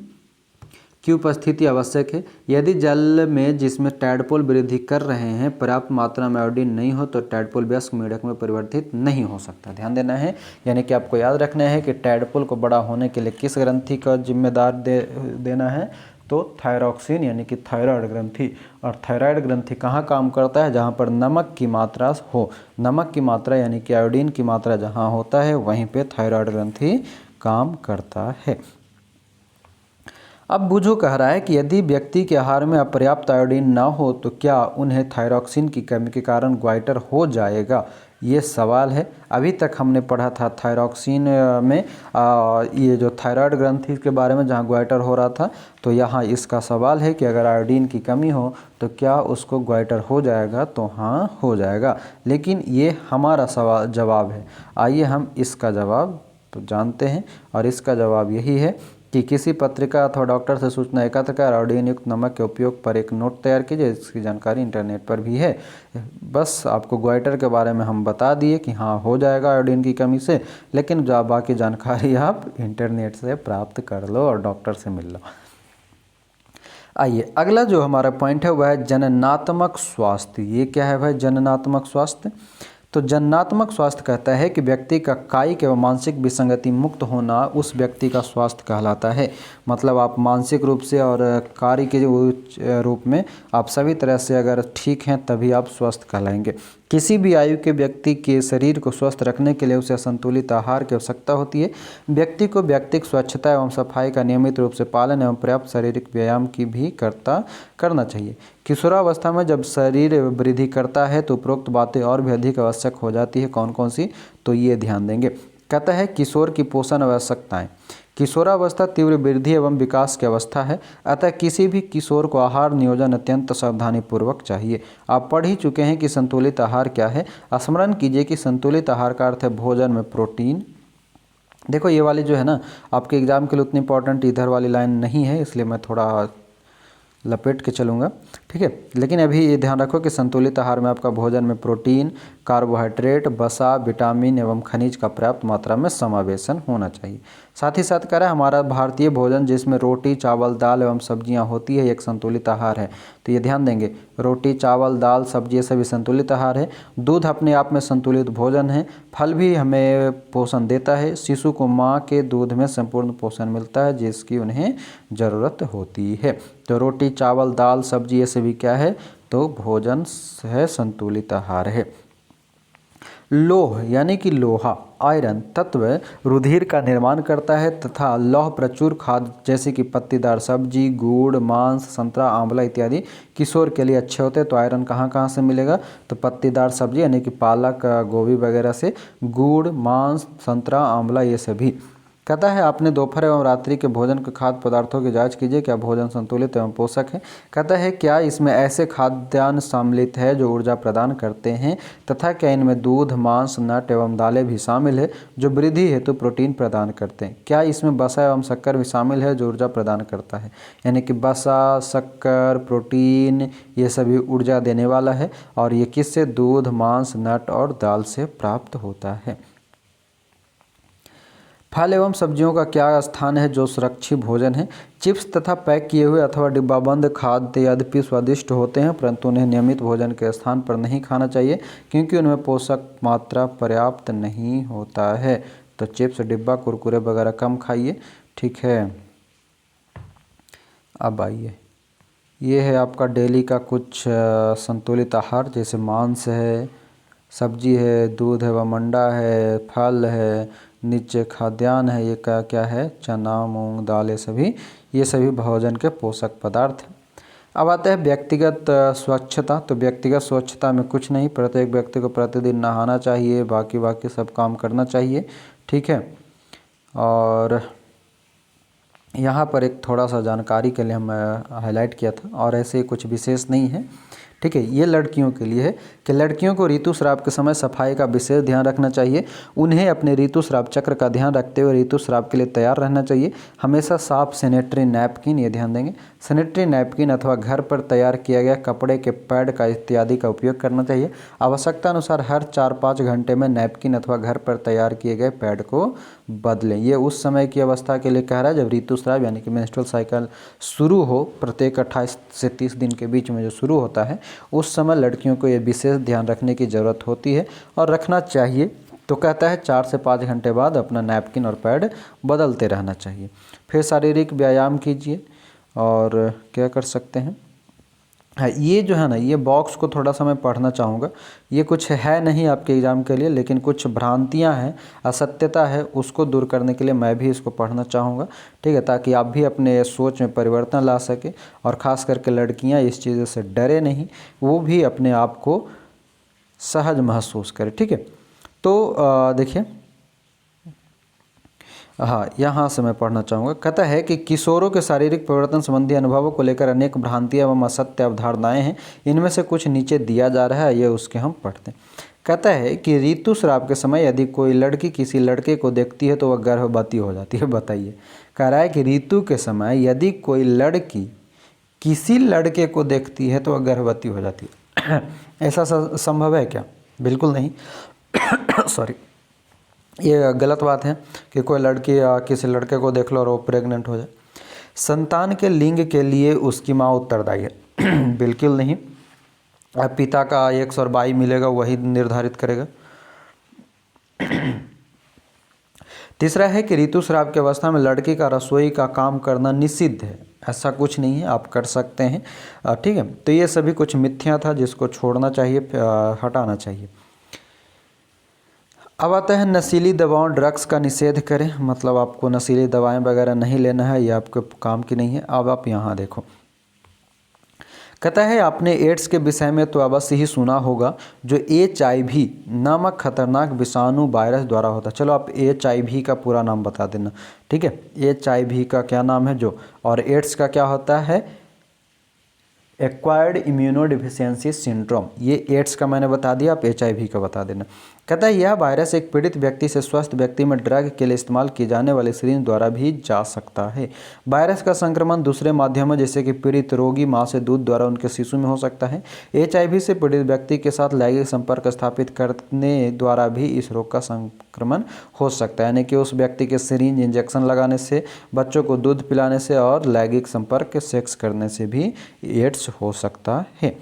की उपस्थिति आवश्यक है। यदि जल में जिसमें टैडपोल वृद्धि कर रहे हैं पर्याप्त मात्रा में आयोडीन नहीं हो तो टैडपोल वयस्क मेढक में परिवर्तित नहीं हो सकता। ध्यान देना है, यानी कि आपको याद रखना है कि टैडपोल को बड़ा होने के लिए किस ग्रंथि का जिम्मेदार देना है? तो थायरॉक्सिन यानी कि थायराइड ग्रंथि। और थायराइड ग्रंथि कहाँ काम करता है? जहाँ पर नमक की मात्रा हो। नमक की मात्रा यानी कि आयोडीन की मात्रा जहाँ होता है वहीं पे थायराइड ग्रंथि काम करता है। अब बूझो कह रहा है कि यदि व्यक्ति के आहार में अपर्याप्त आयोडीन ना हो तो क्या उन्हें थायरॉक्सिन की कमी के कारण ग्वाइटर हो जाएगा? ये सवाल है। अभी तक हमने पढ़ा था थायरॉक्सिन में ये जो थायराइड ग्रंथि के बारे में जहाँ ग्वाइटर हो रहा था, तो यहाँ इसका सवाल है कि अगर आयोडीन की कमी हो तो क्या उसको ग्वाइटर हो जाएगा? तो हाँ, हो जाएगा। लेकिन ये हमारा जवाब है। आइए हम इसका जवाब तो जानते हैं, और इसका जवाब यही है कि किसी पत्रिका अथवा डॉक्टर से सूचना एकत्र कर आयोडीन युक्त नमक के उपयोग पर एक नोट तैयार कीजिए। इसकी जानकारी इंटरनेट पर भी है। बस आपको ग्वाइटर के बारे में हम बता दिए कि हाँ हो जाएगा आयोडीन की कमी से, लेकिन बाकी जानकारी आप इंटरनेट से प्राप्त कर लो और डॉक्टर से मिल लो। आइए अगला जो हमारा पॉइंट है वह है जननात्मक स्वास्थ्य। ये क्या है भाई जननात्मक स्वास्थ्य? तो जननात्मक स्वास्थ्य कहता है कि व्यक्ति का कायिक एवं मानसिक विसंगति मुक्त होना उस व्यक्ति का स्वास्थ्य कहलाता है। मतलब आप मानसिक रूप से और कार्य के रूप में आप सभी तरह से अगर ठीक हैं तभी आप स्वस्थ कहलाएंगे। किसी भी आयु के व्यक्ति के शरीर को स्वस्थ रखने के लिए उसे संतुलित आहार की आवश्यकता होती है। व्यक्ति को व्यक्तिगत स्वच्छता एवं सफाई का नियमित रूप से पालन एवं पर्याप्त शारीरिक व्यायाम की भी करना चाहिए। किशोरावस्था में जब शरीर वृद्धि करता है तो उपरोक्त बातें और भी अधिक आवश्यक हो जाती है। कौन कौन सी? तो ये ध्यान देंगे। कहता है किशोर की पोषण आवश्यकताएं। किशोरावस्था तीव्र वृद्धि एवं विकास की अवस्था है, अतः किसी भी किशोर को आहार नियोजन अत्यंत सावधानीपूर्वक चाहिए। आप पढ़ ही चुके हैं कि संतुलित आहार क्या है। स्मरण कीजिए कि संतुलित आहार का अर्थ है भोजन में प्रोटीन। देखो ये वाली जो है ना आपके एग्जाम के लिए उतनी इंपॉर्टेंट इधर वाली लाइन नहीं है, इसलिए मैं थोड़ा लपेट के चलूँगा, ठीक है। लेकिन अभी ये ध्यान रखो कि संतुलित आहार में आपका भोजन में प्रोटीन, कार्बोहाइड्रेट, वसा, विटामिन एवं खनिज का पर्याप्त मात्रा में समावेशन होना चाहिए। साथ ही साथ कह रहा है हमारा भारतीय भोजन जिसमें रोटी, चावल, दाल एवं सब्जियां होती है एक संतुलित आहार है। तो ये ध्यान देंगे, रोटी, चावल, दाल, सब्जी ये सभी संतुलित आहार है। दूध अपने आप में संतुलित भोजन है। फल भी हमें पोषण देता है। शिशु को माँ के दूध में संपूर्ण पोषण मिलता है जिसकी उन्हें ज़रूरत होती है। तो रोटी, चावल, दाल, सब्जी ये सभी क्या है? तो भोजन है, संतुलित आहार है। लोह यानी कि लोहा, आयरन तत्व रुधिर का निर्माण करता है तथा लौह प्रचुर खाद्य जैसे कि पत्तीदार सब्जी, गुड़, मांस, संतरा, आंवला इत्यादि किशोर के लिए अच्छे होते हैं। तो आयरन कहाँ कहाँ से मिलेगा? तो पत्तीदार सब्जी यानी कि पालक, गोभी वगैरह से, गुड़, मांस, संतरा, आंवला ये सभी। कहता है आपने दोपहर एवं रात्रि के भोजन के खाद्य पदार्थों की जांच कीजिए, क्या भोजन संतुलित एवं पोषक है। कहता है क्या इसमें ऐसे खाद्यान्न सम्मिलित है जो ऊर्जा प्रदान करते हैं तथा क्या इनमें दूध, मांस, नट एवं दालें भी शामिल है जो वृद्धि हेतु प्रोटीन प्रदान करते हैं। क्या इसमें वसा एवं शक्कर भी शामिल है जो ऊर्जा प्रदान करता है। यानी कि वसा, शक्कर, प्रोटीन ये सभी ऊर्जा देने वाला है और ये किससे? दूध, मांस, नट और दाल से प्राप्त होता है। फल एवं सब्जियों का क्या स्थान है जो सुरक्षित भोजन है। चिप्स तथा पैक किए हुए अथवा डिब्बाबंद खाद्य यद्यपि स्वादिष्ट होते हैं परंतु उन्हें नियमित भोजन के स्थान पर नहीं खाना चाहिए क्योंकि उनमें पोषक मात्रा पर्याप्त नहीं होता है। तो चिप्स, डिब्बा, कुरकुरे वगैरह कम खाइए, ठीक है। अब आइए, ये है आपका डेली का कुछ संतुलित आहार, जैसे मांस है, सब्जी है, दूध है व अंडा है, फल है, नीचे खाद्यान्न है, ये क्या है? चना, मूंग, दाल, ये सभी भोजन के पोषक पदार्थ हैं। अब आता है व्यक्तिगत स्वच्छता। तो व्यक्तिगत स्वच्छता में कुछ नहीं, प्रत्येक व्यक्ति को प्रतिदिन नहाना चाहिए, बाकी सब काम करना चाहिए, ठीक है। और यहाँ पर एक थोड़ा सा जानकारी के लिए हम हाईलाइट किया था और ऐसे कुछ विशेष नहीं है, ठीक है। ये लड़कियों के लिए है कि लड़कियों को ऋतुस्राव के समय सफाई का विशेष ध्यान रखना चाहिए। उन्हें अपने ऋतुस्राव चक्र का ध्यान रखते हुए ऋतुस्राव के लिए तैयार रहना चाहिए। हमेशा साफ सैनिटरी नैपकिन, ये ध्यान देंगे, सैनिटरी नैपकिन अथवा घर पर तैयार किया गया कपड़े के पैड का इत्यादि का उपयोग करना चाहिए। आवश्यकता अनुसार हर 4-5 घंटे में नैपकिन अथवा घर पर तैयार किए गए पैड को बदलें। ये उस समय की अवस्था के लिए कह रहा है जब ऋतुस्राव यानी कि मेंस्ट्रुअल साइकिल शुरू हो, प्रत्येक 28 से 30 दिन के बीच में जो शुरू होता है उस समय लड़कियों को ये विशेष ध्यान रखने की ज़रूरत होती है और रखना चाहिए। तो कहता है 4 से 5 घंटे बाद अपना नैपकिन और पैड बदलते रहना चाहिए। फिर शारीरिक व्यायाम कीजिए और क्या कर सकते हैं, ये जो है ना, ये बॉक्स को थोड़ा सा मैं पढ़ना चाहूँगा। ये कुछ है नहीं आपके एग्ज़ाम के लिए, लेकिन कुछ भ्रांतियाँ हैं, असत्यता है, उसको दूर करने के लिए मैं भी इसको पढ़ना चाहूँगा, ठीक है, ताकि आप भी अपने सोच में परिवर्तन ला सके और ख़ास करके लड़कियाँ इस चीज़ से डरे नहीं, वो भी अपने आप को सहज महसूस करें, ठीक है। तो देखिए, हाँ, यहाँ से मैं पढ़ना चाहूँगा। कहता है कि किशोरों के शारीरिक परिवर्तन संबंधी अनुभवों को लेकर अनेक भ्रांतियाँ एवं असत्य अवधारणाएँ हैं। इनमें से कुछ नीचे दिया जा रहा है, ये उसके हम पढ़ते हैं। कहता है कि ऋतुस्राव के समय यदि कोई लड़की किसी लड़के को देखती है तो वह गर्भवती हो जाती है। बताइए, कह रहा है कि ऋतु के समय यदि कोई लड़की किसी लड़के को देखती है तो वह गर्भवती हो जाती है। ऐसा संभव है क्या? बिल्कुल नहीं। सॉरी, ये गलत बात है कि कोई लड़की किसी लड़के को देख लो और वो प्रेग्नेंट हो जाए। संतान के लिंग के लिए उसकी माँ उत्तरदायी है। बिल्कुल नहीं। अब पिता का एक्स और वाई मिलेगा, वही निर्धारित करेगा। तीसरा है कि ऋतुस्राव की अवस्था में लड़की का रसोई का काम करना निषिद्ध है। ऐसा कुछ नहीं है, आप कर सकते हैं। ठीक है, तो ये सभी कुछ मिथ्या था जिसको छोड़ना चाहिए, हटाना चाहिए। अब आता है नशीली दवाओं ड्रग्स का निषेध करें, मतलब आपको नशीली दवाएं वगैरह नहीं लेना है, ये आपके काम की नहीं है। अब आप यहाँ देखो, कहता है आपने एड्स के विषय में तो अवश्य ही सुना होगा, जो HIV नामक खतरनाक विषाणु वायरस द्वारा होता है। चलो आप HIV का पूरा नाम बता देना, ठीक है। HIV का क्या नाम है जो, और एड्स का क्या होता है? Acquired immunodeficiency syndrome. ये एड्स का मैंने बता दिया, आप HIV का बता देना। कहता है यह वायरस एक पीड़ित व्यक्ति से स्वस्थ व्यक्ति में ड्रग के लिए इस्तेमाल की जाने वाली सिरिंज द्वारा भी जा सकता है। वायरस का संक्रमण दूसरे माध्यमों जैसे कि पीड़ित रोगी माँ से दूध द्वारा उनके शिशु में हो सकता है। HIV से पीड़ित व्यक्ति के साथ लैंगिक संपर्क स्थापित करने द्वारा भी इस रोग का संक्रमण हो सकता है, यानी कि उस व्यक्ति के सिरिंज इंजेक्शन लगाने से, बच्चों को दूध पिलाने से और लैंगिक संपर्क सेक्स करने से भी एड्स हो सकता है।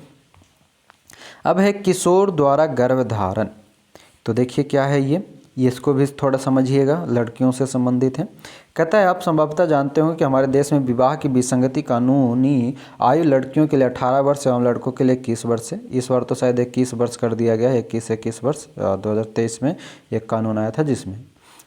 अब है किशोर द्वारा गर्भधारण। तो देखिए क्या है ये इसको भी थोड़ा समझिएगा, लड़कियों से संबंधित है। कहता है आप संभवतः जानते हो कि हमारे देश में विवाह की विसंगति कानूनी आयु लड़कियों के लिए 18 वर्ष एवं लड़कों के लिए 21 वर्ष है। इस बार तो शायद 21 वर्ष कर दिया गया है, 21 वर्ष 2023 में एक कानून आया था जिसमें,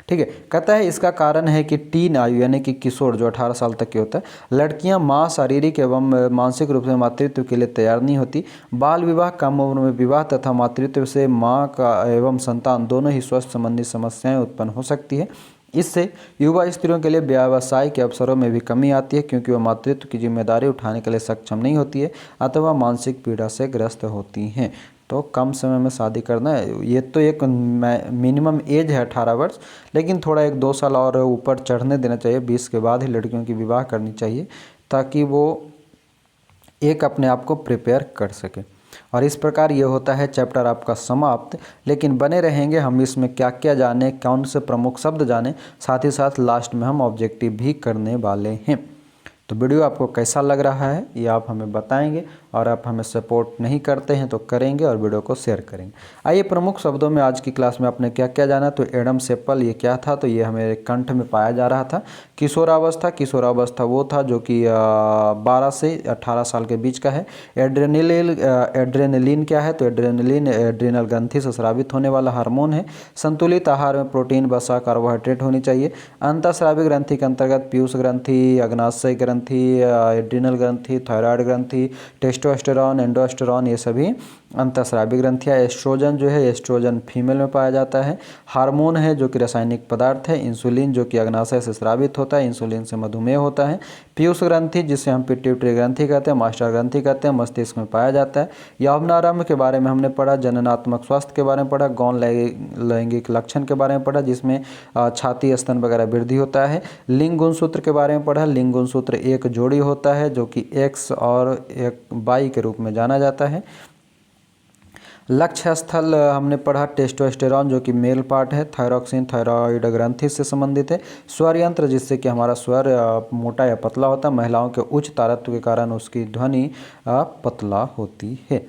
ठीक है। कहता है इसका कारण है कि टीन आयु यानी कि किशोर जो 18 साल तक की होता है, लड़कियां मां शारीरिक एवं मानसिक रूप से मातृत्व के लिए तैयार नहीं होती। बाल विवाह, कम उम्र में विवाह तथा मातृत्व से मां का एवं संतान दोनों ही स्वास्थ्य संबंधी समस्याएं उत्पन्न हो सकती है। इससे युवा स्त्रियों के लिए व्यवसाय के अवसरों में भी कमी आती है, क्योंकि वह मातृत्व की जिम्मेदारी उठाने के लिए सक्षम नहीं होती है अथवा मानसिक पीड़ा से ग्रस्त होती हैं। तो कम समय में शादी करना है, ये तो एक मिनिमम एज है 18 वर्ष, लेकिन थोड़ा 1-2 साल और ऊपर चढ़ने देना चाहिए। 20 के बाद ही लड़कियों की विवाह करनी चाहिए, ताकि वो एक अपने आप को प्रिपेयर कर सके। और इस प्रकार ये होता है चैप्टर आपका समाप्त। लेकिन बने रहेंगे हम इसमें क्या क्या जाने, कौन से प्रमुख शब्द जाने, साथ ही साथ लास्ट में हम ऑब्जेक्टिव भी करने वाले हैं। तो वीडियो आपको कैसा लग रहा है ये आप हमें बताएंगे, और आप हमें सपोर्ट नहीं करते हैं तो करेंगे और वीडियो को शेयर करेंगे। आइए प्रमुख शब्दों में आज की क्लास में आपने क्या क्या जाना। तो एडम सेप्पल ये क्या था? तो ये हमें कंठ में पाया जा रहा था। किशोरावस्था वो था जो कि 12 से 18 साल के बीच का है। एड्रेनलिन क्या है? तो एड्रेनलिन एड्रिनल ग्रंथि से स्रावित होने वाला हार्मोन है। संतुलित आहार में प्रोटीन, वसा, कार्बोहाइड्रेट होनी चाहिए। अंतःस्रावी ग्रंथि के अंतर्गत पीयूष ग्रंथि, अग्नाशय ग्रंथि, एड्रिनल ग्रंथि, थायराइड ग्रंथि, टेस्टोस्टेरॉन, एंडोस्टेरॉन, ये सभी अंतःस्रावी ग्रंथियाँ। एस्ट्रोजन जो है, एस्ट्रोजन फीमेल में पाया जाता है। हार्मोन है जो कि रासायनिक पदार्थ है। इंसुलिन जो कि अग्नाशय से स्रावित होता है, इंसुलिन से मधुमेह होता है। पीयूष ग्रंथि जिसे हम पिट्यूटरी ग्रंथि कहते हैं, मास्टर ग्रंथि कहते हैं, मस्तिष्क में पाया जाता है। यौवनारंभ के बारे में हमने पढ़ा, जननात्मक स्वास्थ्य के बारे में पढ़ा, गौण लैंगिक लक्षण के बारे में पढ़ा जिसमें छाती, स्तन वगैरह वृद्धि होता है। लिंग गुणसूत्र के बारे में पढ़ा। लिंग गुणसूत्र एक जोड़ी होता है जो कि एक्स और एक वाई के रूप में जाना जाता है। लक्ष्य स्थल हमने पढ़ा टेस्टोस्टेरॉन जो कि मेल पार्ट है। थायरॉक्सिन थायराइड ग्रंथि से संबंधित है। स्वर यंत्र जिससे कि हमारा स्वर मोटा या पतला होता है। महिलाओं के उच्च तारत्व के कारण उसकी ध्वनि पतला होती है।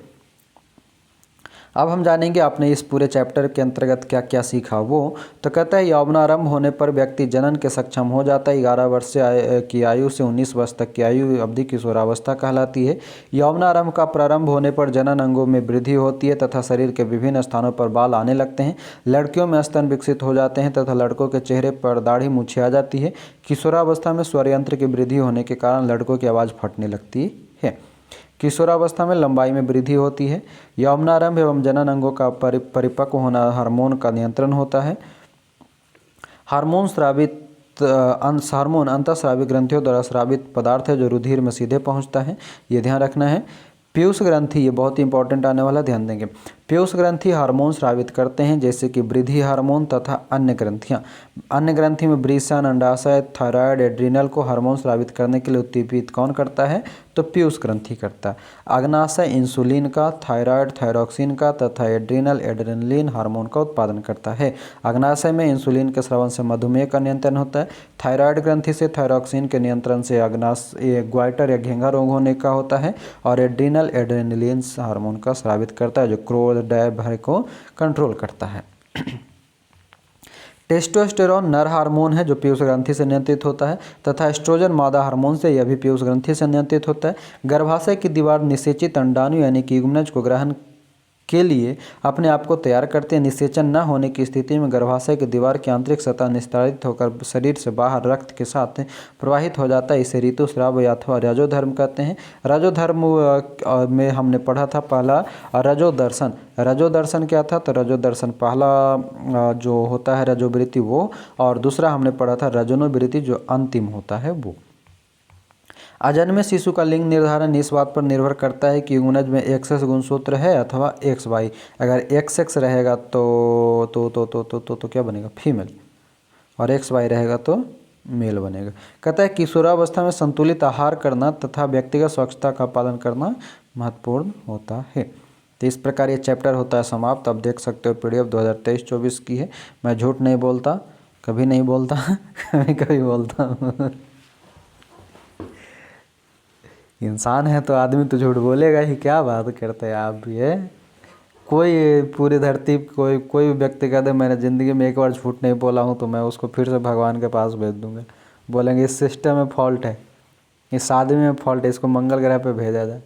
अब हम जानेंगे आपने इस पूरे चैप्टर के अंतर्गत क्या क्या सीखा वो। तो कहता है यौवनारंभ होने पर व्यक्ति जनन के सक्षम हो जाता है। 11 वर्ष की आयु से 19 वर्ष तक की आयु अवधि किशोरावस्था कहलाती है। यौवनारंभ का प्रारंभ होने पर जनन अंगों में वृद्धि होती है तथा शरीर के विभिन्न स्थानों पर बाल आने लगते हैं। लड़कियों में स्तन विकसित हो जाते हैं तथा लड़कों के चेहरे पर दाढ़ी मूछें आ जाती है। किशोरावस्था में स्वर यंत्र की वृद्धि होने के कारण लड़कों की आवाज़ फटने लगती है। किशोरावस्था में लंबाई में वृद्धि होती है। यौवनारंभ एवं जनन अंगों का परिपक्व होना हार्मोन का नियंत्रण होता है। हार्मोन अंतःस्रावी ग्रंथियों द्वारा स्रावित पदार्थ है जो रुधिर में सीधे पहुंचता है, ये ध्यान रखना है। पीयूष ग्रंथि ये बहुत ही इंपॉर्टेंट आने वाला, ध्यान देंगे। पीयूष ग्रंथि हार्मोन स्रावित करते हैं जैसे कि वृद्धि हार्मोन तथा अन्य ग्रंथियां। अन्य ग्रंथि में वृषण, अंडाशय, थायराइड, एड्रिनल को हार्मोन स्रावित करने के लिए उत्तेजित कौन करता है? तो पीयूष ग्रंथि करता है। अग्नाशय इंसुलिन का, थायराइड थायरोक्सिन का तथा एड्रिनल एड्रेनलिन हार्मोन का उत्पादन करता है। अग्नाशय में इंसुलिन के स्रावन से मधुमेह का नियंत्रण होता है। थायराइड ग्रंथि से थायरोक्सिन के नियंत्रण से ग्वाइटर या घेंघा रोग होने का होता है। और एड्रिनल एड्रेनलिन हार्मोन का स्रावित करता है जो क्रोध, डर, भय को कंट्रोल करता है। टेस्टोस्टेरोन नर हार्मोन है जो पीयूष ग्रंथि से नियंत्रित होता है तथा एस्ट्रोजन मादा हार्मोन से यह भी पीयूष ग्रंथि से नियंत्रित होता है। गर्भाशय की दीवार निषेचित अंडाणु यानी कि युग्मनज को ग्रहण के लिए अपने आप को तैयार करते हैं। निषेचन न होने की स्थिति में गर्भाशय की दीवार की आंतरिक सतह निस्तारित होकर शरीर से बाहर रक्त के साथ प्रवाहित हो जाता है। इसे ऋतुस्राव या अथवा रजोधर्म कहते हैं। रजोधर्म में हमने पढ़ा था पहला रजोदर्शन। रजोदर्शन क्या था? तो रजोदर्शन पहला जो होता है रजोवृत्ति वो, और दूसरा हमने पढ़ा था रजोनोवृत्ति जो अंतिम होता है वो। अजन्मे शिशु का लिंग निर्धारण इस बात पर निर्भर करता है कि युग्मनज में XX गुणसूत्र है अथवा XY। अगर XX रहेगा तो क्या बनेगा? फीमेल, और XY रहेगा तो मेल बनेगा। कहता है किशोरावस्था में संतुलित आहार करना तथा व्यक्तिगत स्वच्छता का पालन करना महत्वपूर्ण होता है। तो इस प्रकार ये चैप्टर होता है समाप्त। आप देख सकते हो PDF 2023-24 की है। मैं झूठ नहीं बोलता, कभी नहीं बोलता कभी बोलता हूँ। इंसान है तो आदमी तो झूठ बोलेगा ही, क्या बात करते हैं आप भी है। कोई पूरी धरती कोई भी व्यक्ति कह दे मैंने ज़िंदगी में एक बार झूठ नहीं बोला हूँ तो मैं उसको फिर से भगवान के पास भेज दूँगा। बोलेंगे इस सिस्टम में फॉल्ट है, इस आदमी में फॉल्ट है, इसको मंगल ग्रह पे भेजा जाए,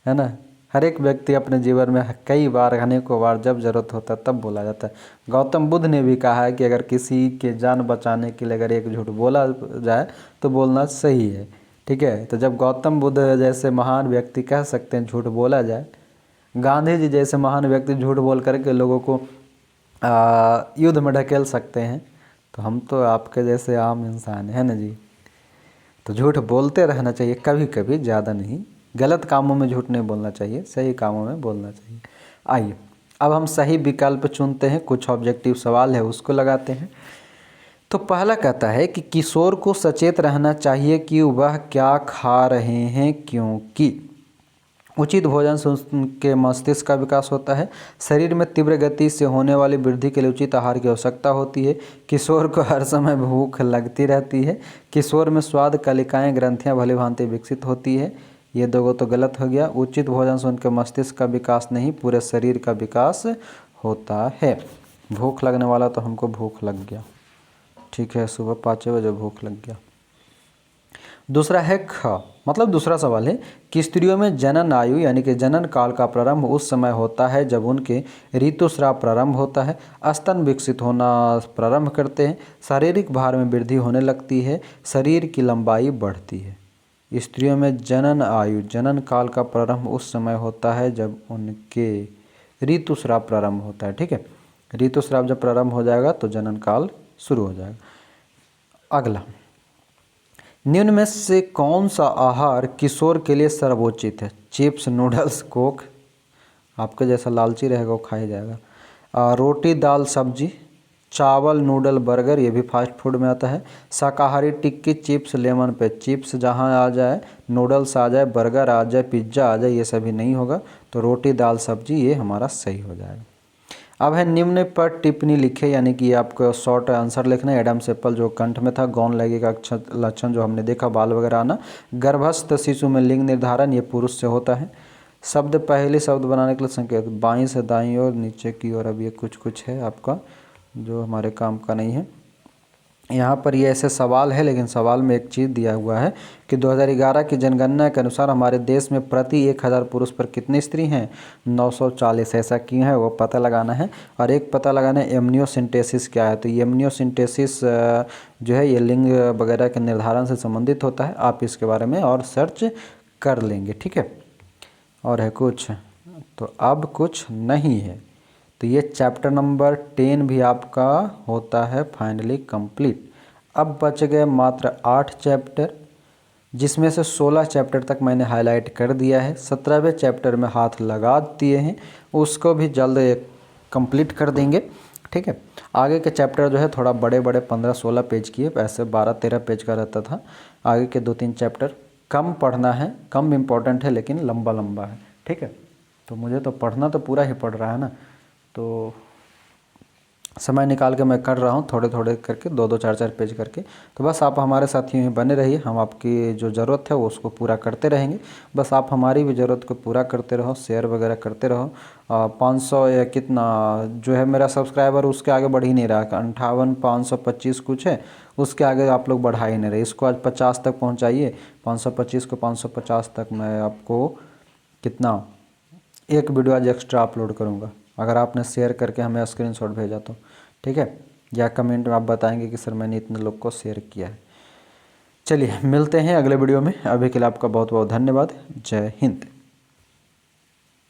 है ना। हर एक व्यक्ति अपने जीवन में कई बार अनेकों बार जब ज़रूरत होता है तब बोला जाता है। गौतम बुद्ध ने भी कहा है कि अगर किसी के जान बचाने के लिए अगर एक झूठ बोला जाए तो बोलना सही है, ठीक है। तो जब गौतम बुद्ध जैसे महान व्यक्ति कह सकते हैं झूठ बोला जाए, गांधी जी जैसे महान व्यक्ति झूठ बोल करके लोगों को युद्ध में ढकेल सकते हैं, तो हम तो आपके जैसे आम इंसान हैं ना जी। तो झूठ बोलते रहना चाहिए, कभी कभी, ज़्यादा नहीं। गलत कामों में झूठ नहीं बोलना चाहिए, सही कामों में बोलना चाहिए। आइए अब हम सही विकल्प चुनते हैं। कुछ ऑब्जेक्टिव सवाल है उसको लगाते हैं। तो पहला कहता है कि किशोर को सचेत रहना चाहिए कि वह क्या खा रहे हैं, क्योंकि उचित भोजन से उनके मस्तिष्क का विकास होता है। शरीर में तीव्र गति से होने वाली वृद्धि के लिए उचित आहार की आवश्यकता होती है। किशोर को हर समय भूख लगती रहती है। किशोर में स्वाद कलिकाएं ग्रंथियां भली भांति विकसित होती है। ये दो तो गलत हो गया। उचित भोजन से उनके मस्तिष्क का विकास नहीं, पूरे शरीर का विकास होता है। भूख लगने वाला तो हमको भूख लग गया, ठीक है, सुबह 5 बजे भूख लग गया। दूसरा है ख, मतलब दूसरा सवाल है कि स्त्रियों में जनन आयु यानी कि जनन काल का प्रारंभ उस समय होता है जब उनके ऋतुस्राव प्रारंभ होता है, स्तन विकसित होना प्रारंभ करते हैं, शारीरिक भार में वृद्धि होने लगती है, शरीर की लंबाई बढ़ती है। स्त्रियों में जनन आयु, जनन काल का प्रारंभ उस समय होता है जब उनके ऋतुस्राव प्रारंभ होता है, ठीक है। ऋतुस्राव जब प्रारंभ हो जाएगा तो जनन काल शुरू हो जाएगा। अगला, निम्न में से कौन सा आहार किशोर के लिए सर्वोचित है? Chips, noodles, Coke. आपके जैसा लालची रहेगा वो खा ही जाएगा। रोटी, दाल, सब्जी, चावल, नूडल, बर्गर, ये भी फास्ट फूड में आता है। शाकाहारी टिक्की, चिप्स, लेमन पे चिप्स जहाँ आ जाए, नूडल्स आ जाए, बर्गर आ जाए, पिज्ज़ा आ जाए, ये सभी नहीं होगा। तो रोटी, दाल, सब्जी ये हमारा सही हो जाएगा। अब है निम्न पर टिप्पणी लिखे, यानी कि आपको शॉर्ट आंसर लिखना है। एडम एप्पल जो कंठ में था, गौन लगेगा लक्षण जो हमने देखा, बाल वगैरह आना। गर्भस्थ शिशु में लिंग निर्धारण ये पुरुष से होता है। शब्द पहले शब्द बनाने के लिए संकेत, बाईं से दाईं ओर, नीचे की ओर। अब ये कुछ है आपका जो हमारे काम का नहीं है। यहाँ पर ये ऐसे सवाल है, लेकिन सवाल में एक चीज़ दिया हुआ है कि 2011 की जनगणना के अनुसार हमारे देश में प्रति 1000 पुरुष पर कितनी स्त्री हैं? 940। ऐसा क्यों है वो पता लगाना है। और एक पता लगाना है एमनियोसिंटेसिस क्या है। तो ये एमनियोसिंटेसिस जो है ये लिंग वगैरह के निर्धारण से संबंधित होता है। आप इसके बारे में और सर्च कर लेंगे, ठीक है। और है कुछ? तो अब कुछ नहीं है। तो ये चैप्टर नंबर 10 भी आपका होता है फाइनली कंप्लीट। अब बच गए मात्र 8 चैप्टर। जिसमें से 16 चैप्टर तक मैंने हाईलाइट कर दिया है। 17वें चैप्टर में हाथ लगा दिए हैं, उसको भी जल्द कंप्लीट कर देंगे। ठीक है, आगे के चैप्टर जो है थोड़ा बड़े बड़े 15-16 पेज की है, ऐसे 12-13 पेज का रहता था। आगे के 2-3 चैप्टर कम पढ़ना है, कम इम्पोर्टेंट है, लेकिन लंबा लंबा है। ठीक है, तो मुझे तो पढ़ना तो पूरा ही पड़ रहा है ना, तो समय निकाल के मैं कर रहा हूँ थोड़े थोड़े करके, 2-2 4-4 पेज करके। तो बस आप हमारे साथ यूँ ही बने रहिए, हम आपकी जो ज़रूरत है वो उसको पूरा करते रहेंगे। बस आप हमारी भी ज़रूरत को पूरा करते रहो, शेयर वगैरह करते रहो। 500 या कितना जो है मेरा सब्सक्राइबर, उसके आगे बढ़ ही नहीं रहा, 58-525 कुछ है, उसके आगे आप लोग बढ़ा ही नहीं रहे। इसको आज 50 तक पहुँचाइए, 525 को 550 तक मैं आपको कितना एक वीडियो आज एक्स्ट्रा अपलोड करूँगा, अगर आपने शेयर करके हमें स्क्रीनशॉट भेजा तो। ठीक है, या कमेंट में आप बताएंगे कि सर मैंने इतने लोग को शेयर किया है। चलिए मिलते हैं अगले वीडियो में, अभी के लिए आपका बहुत बहुत धन्यवाद। जय हिंद।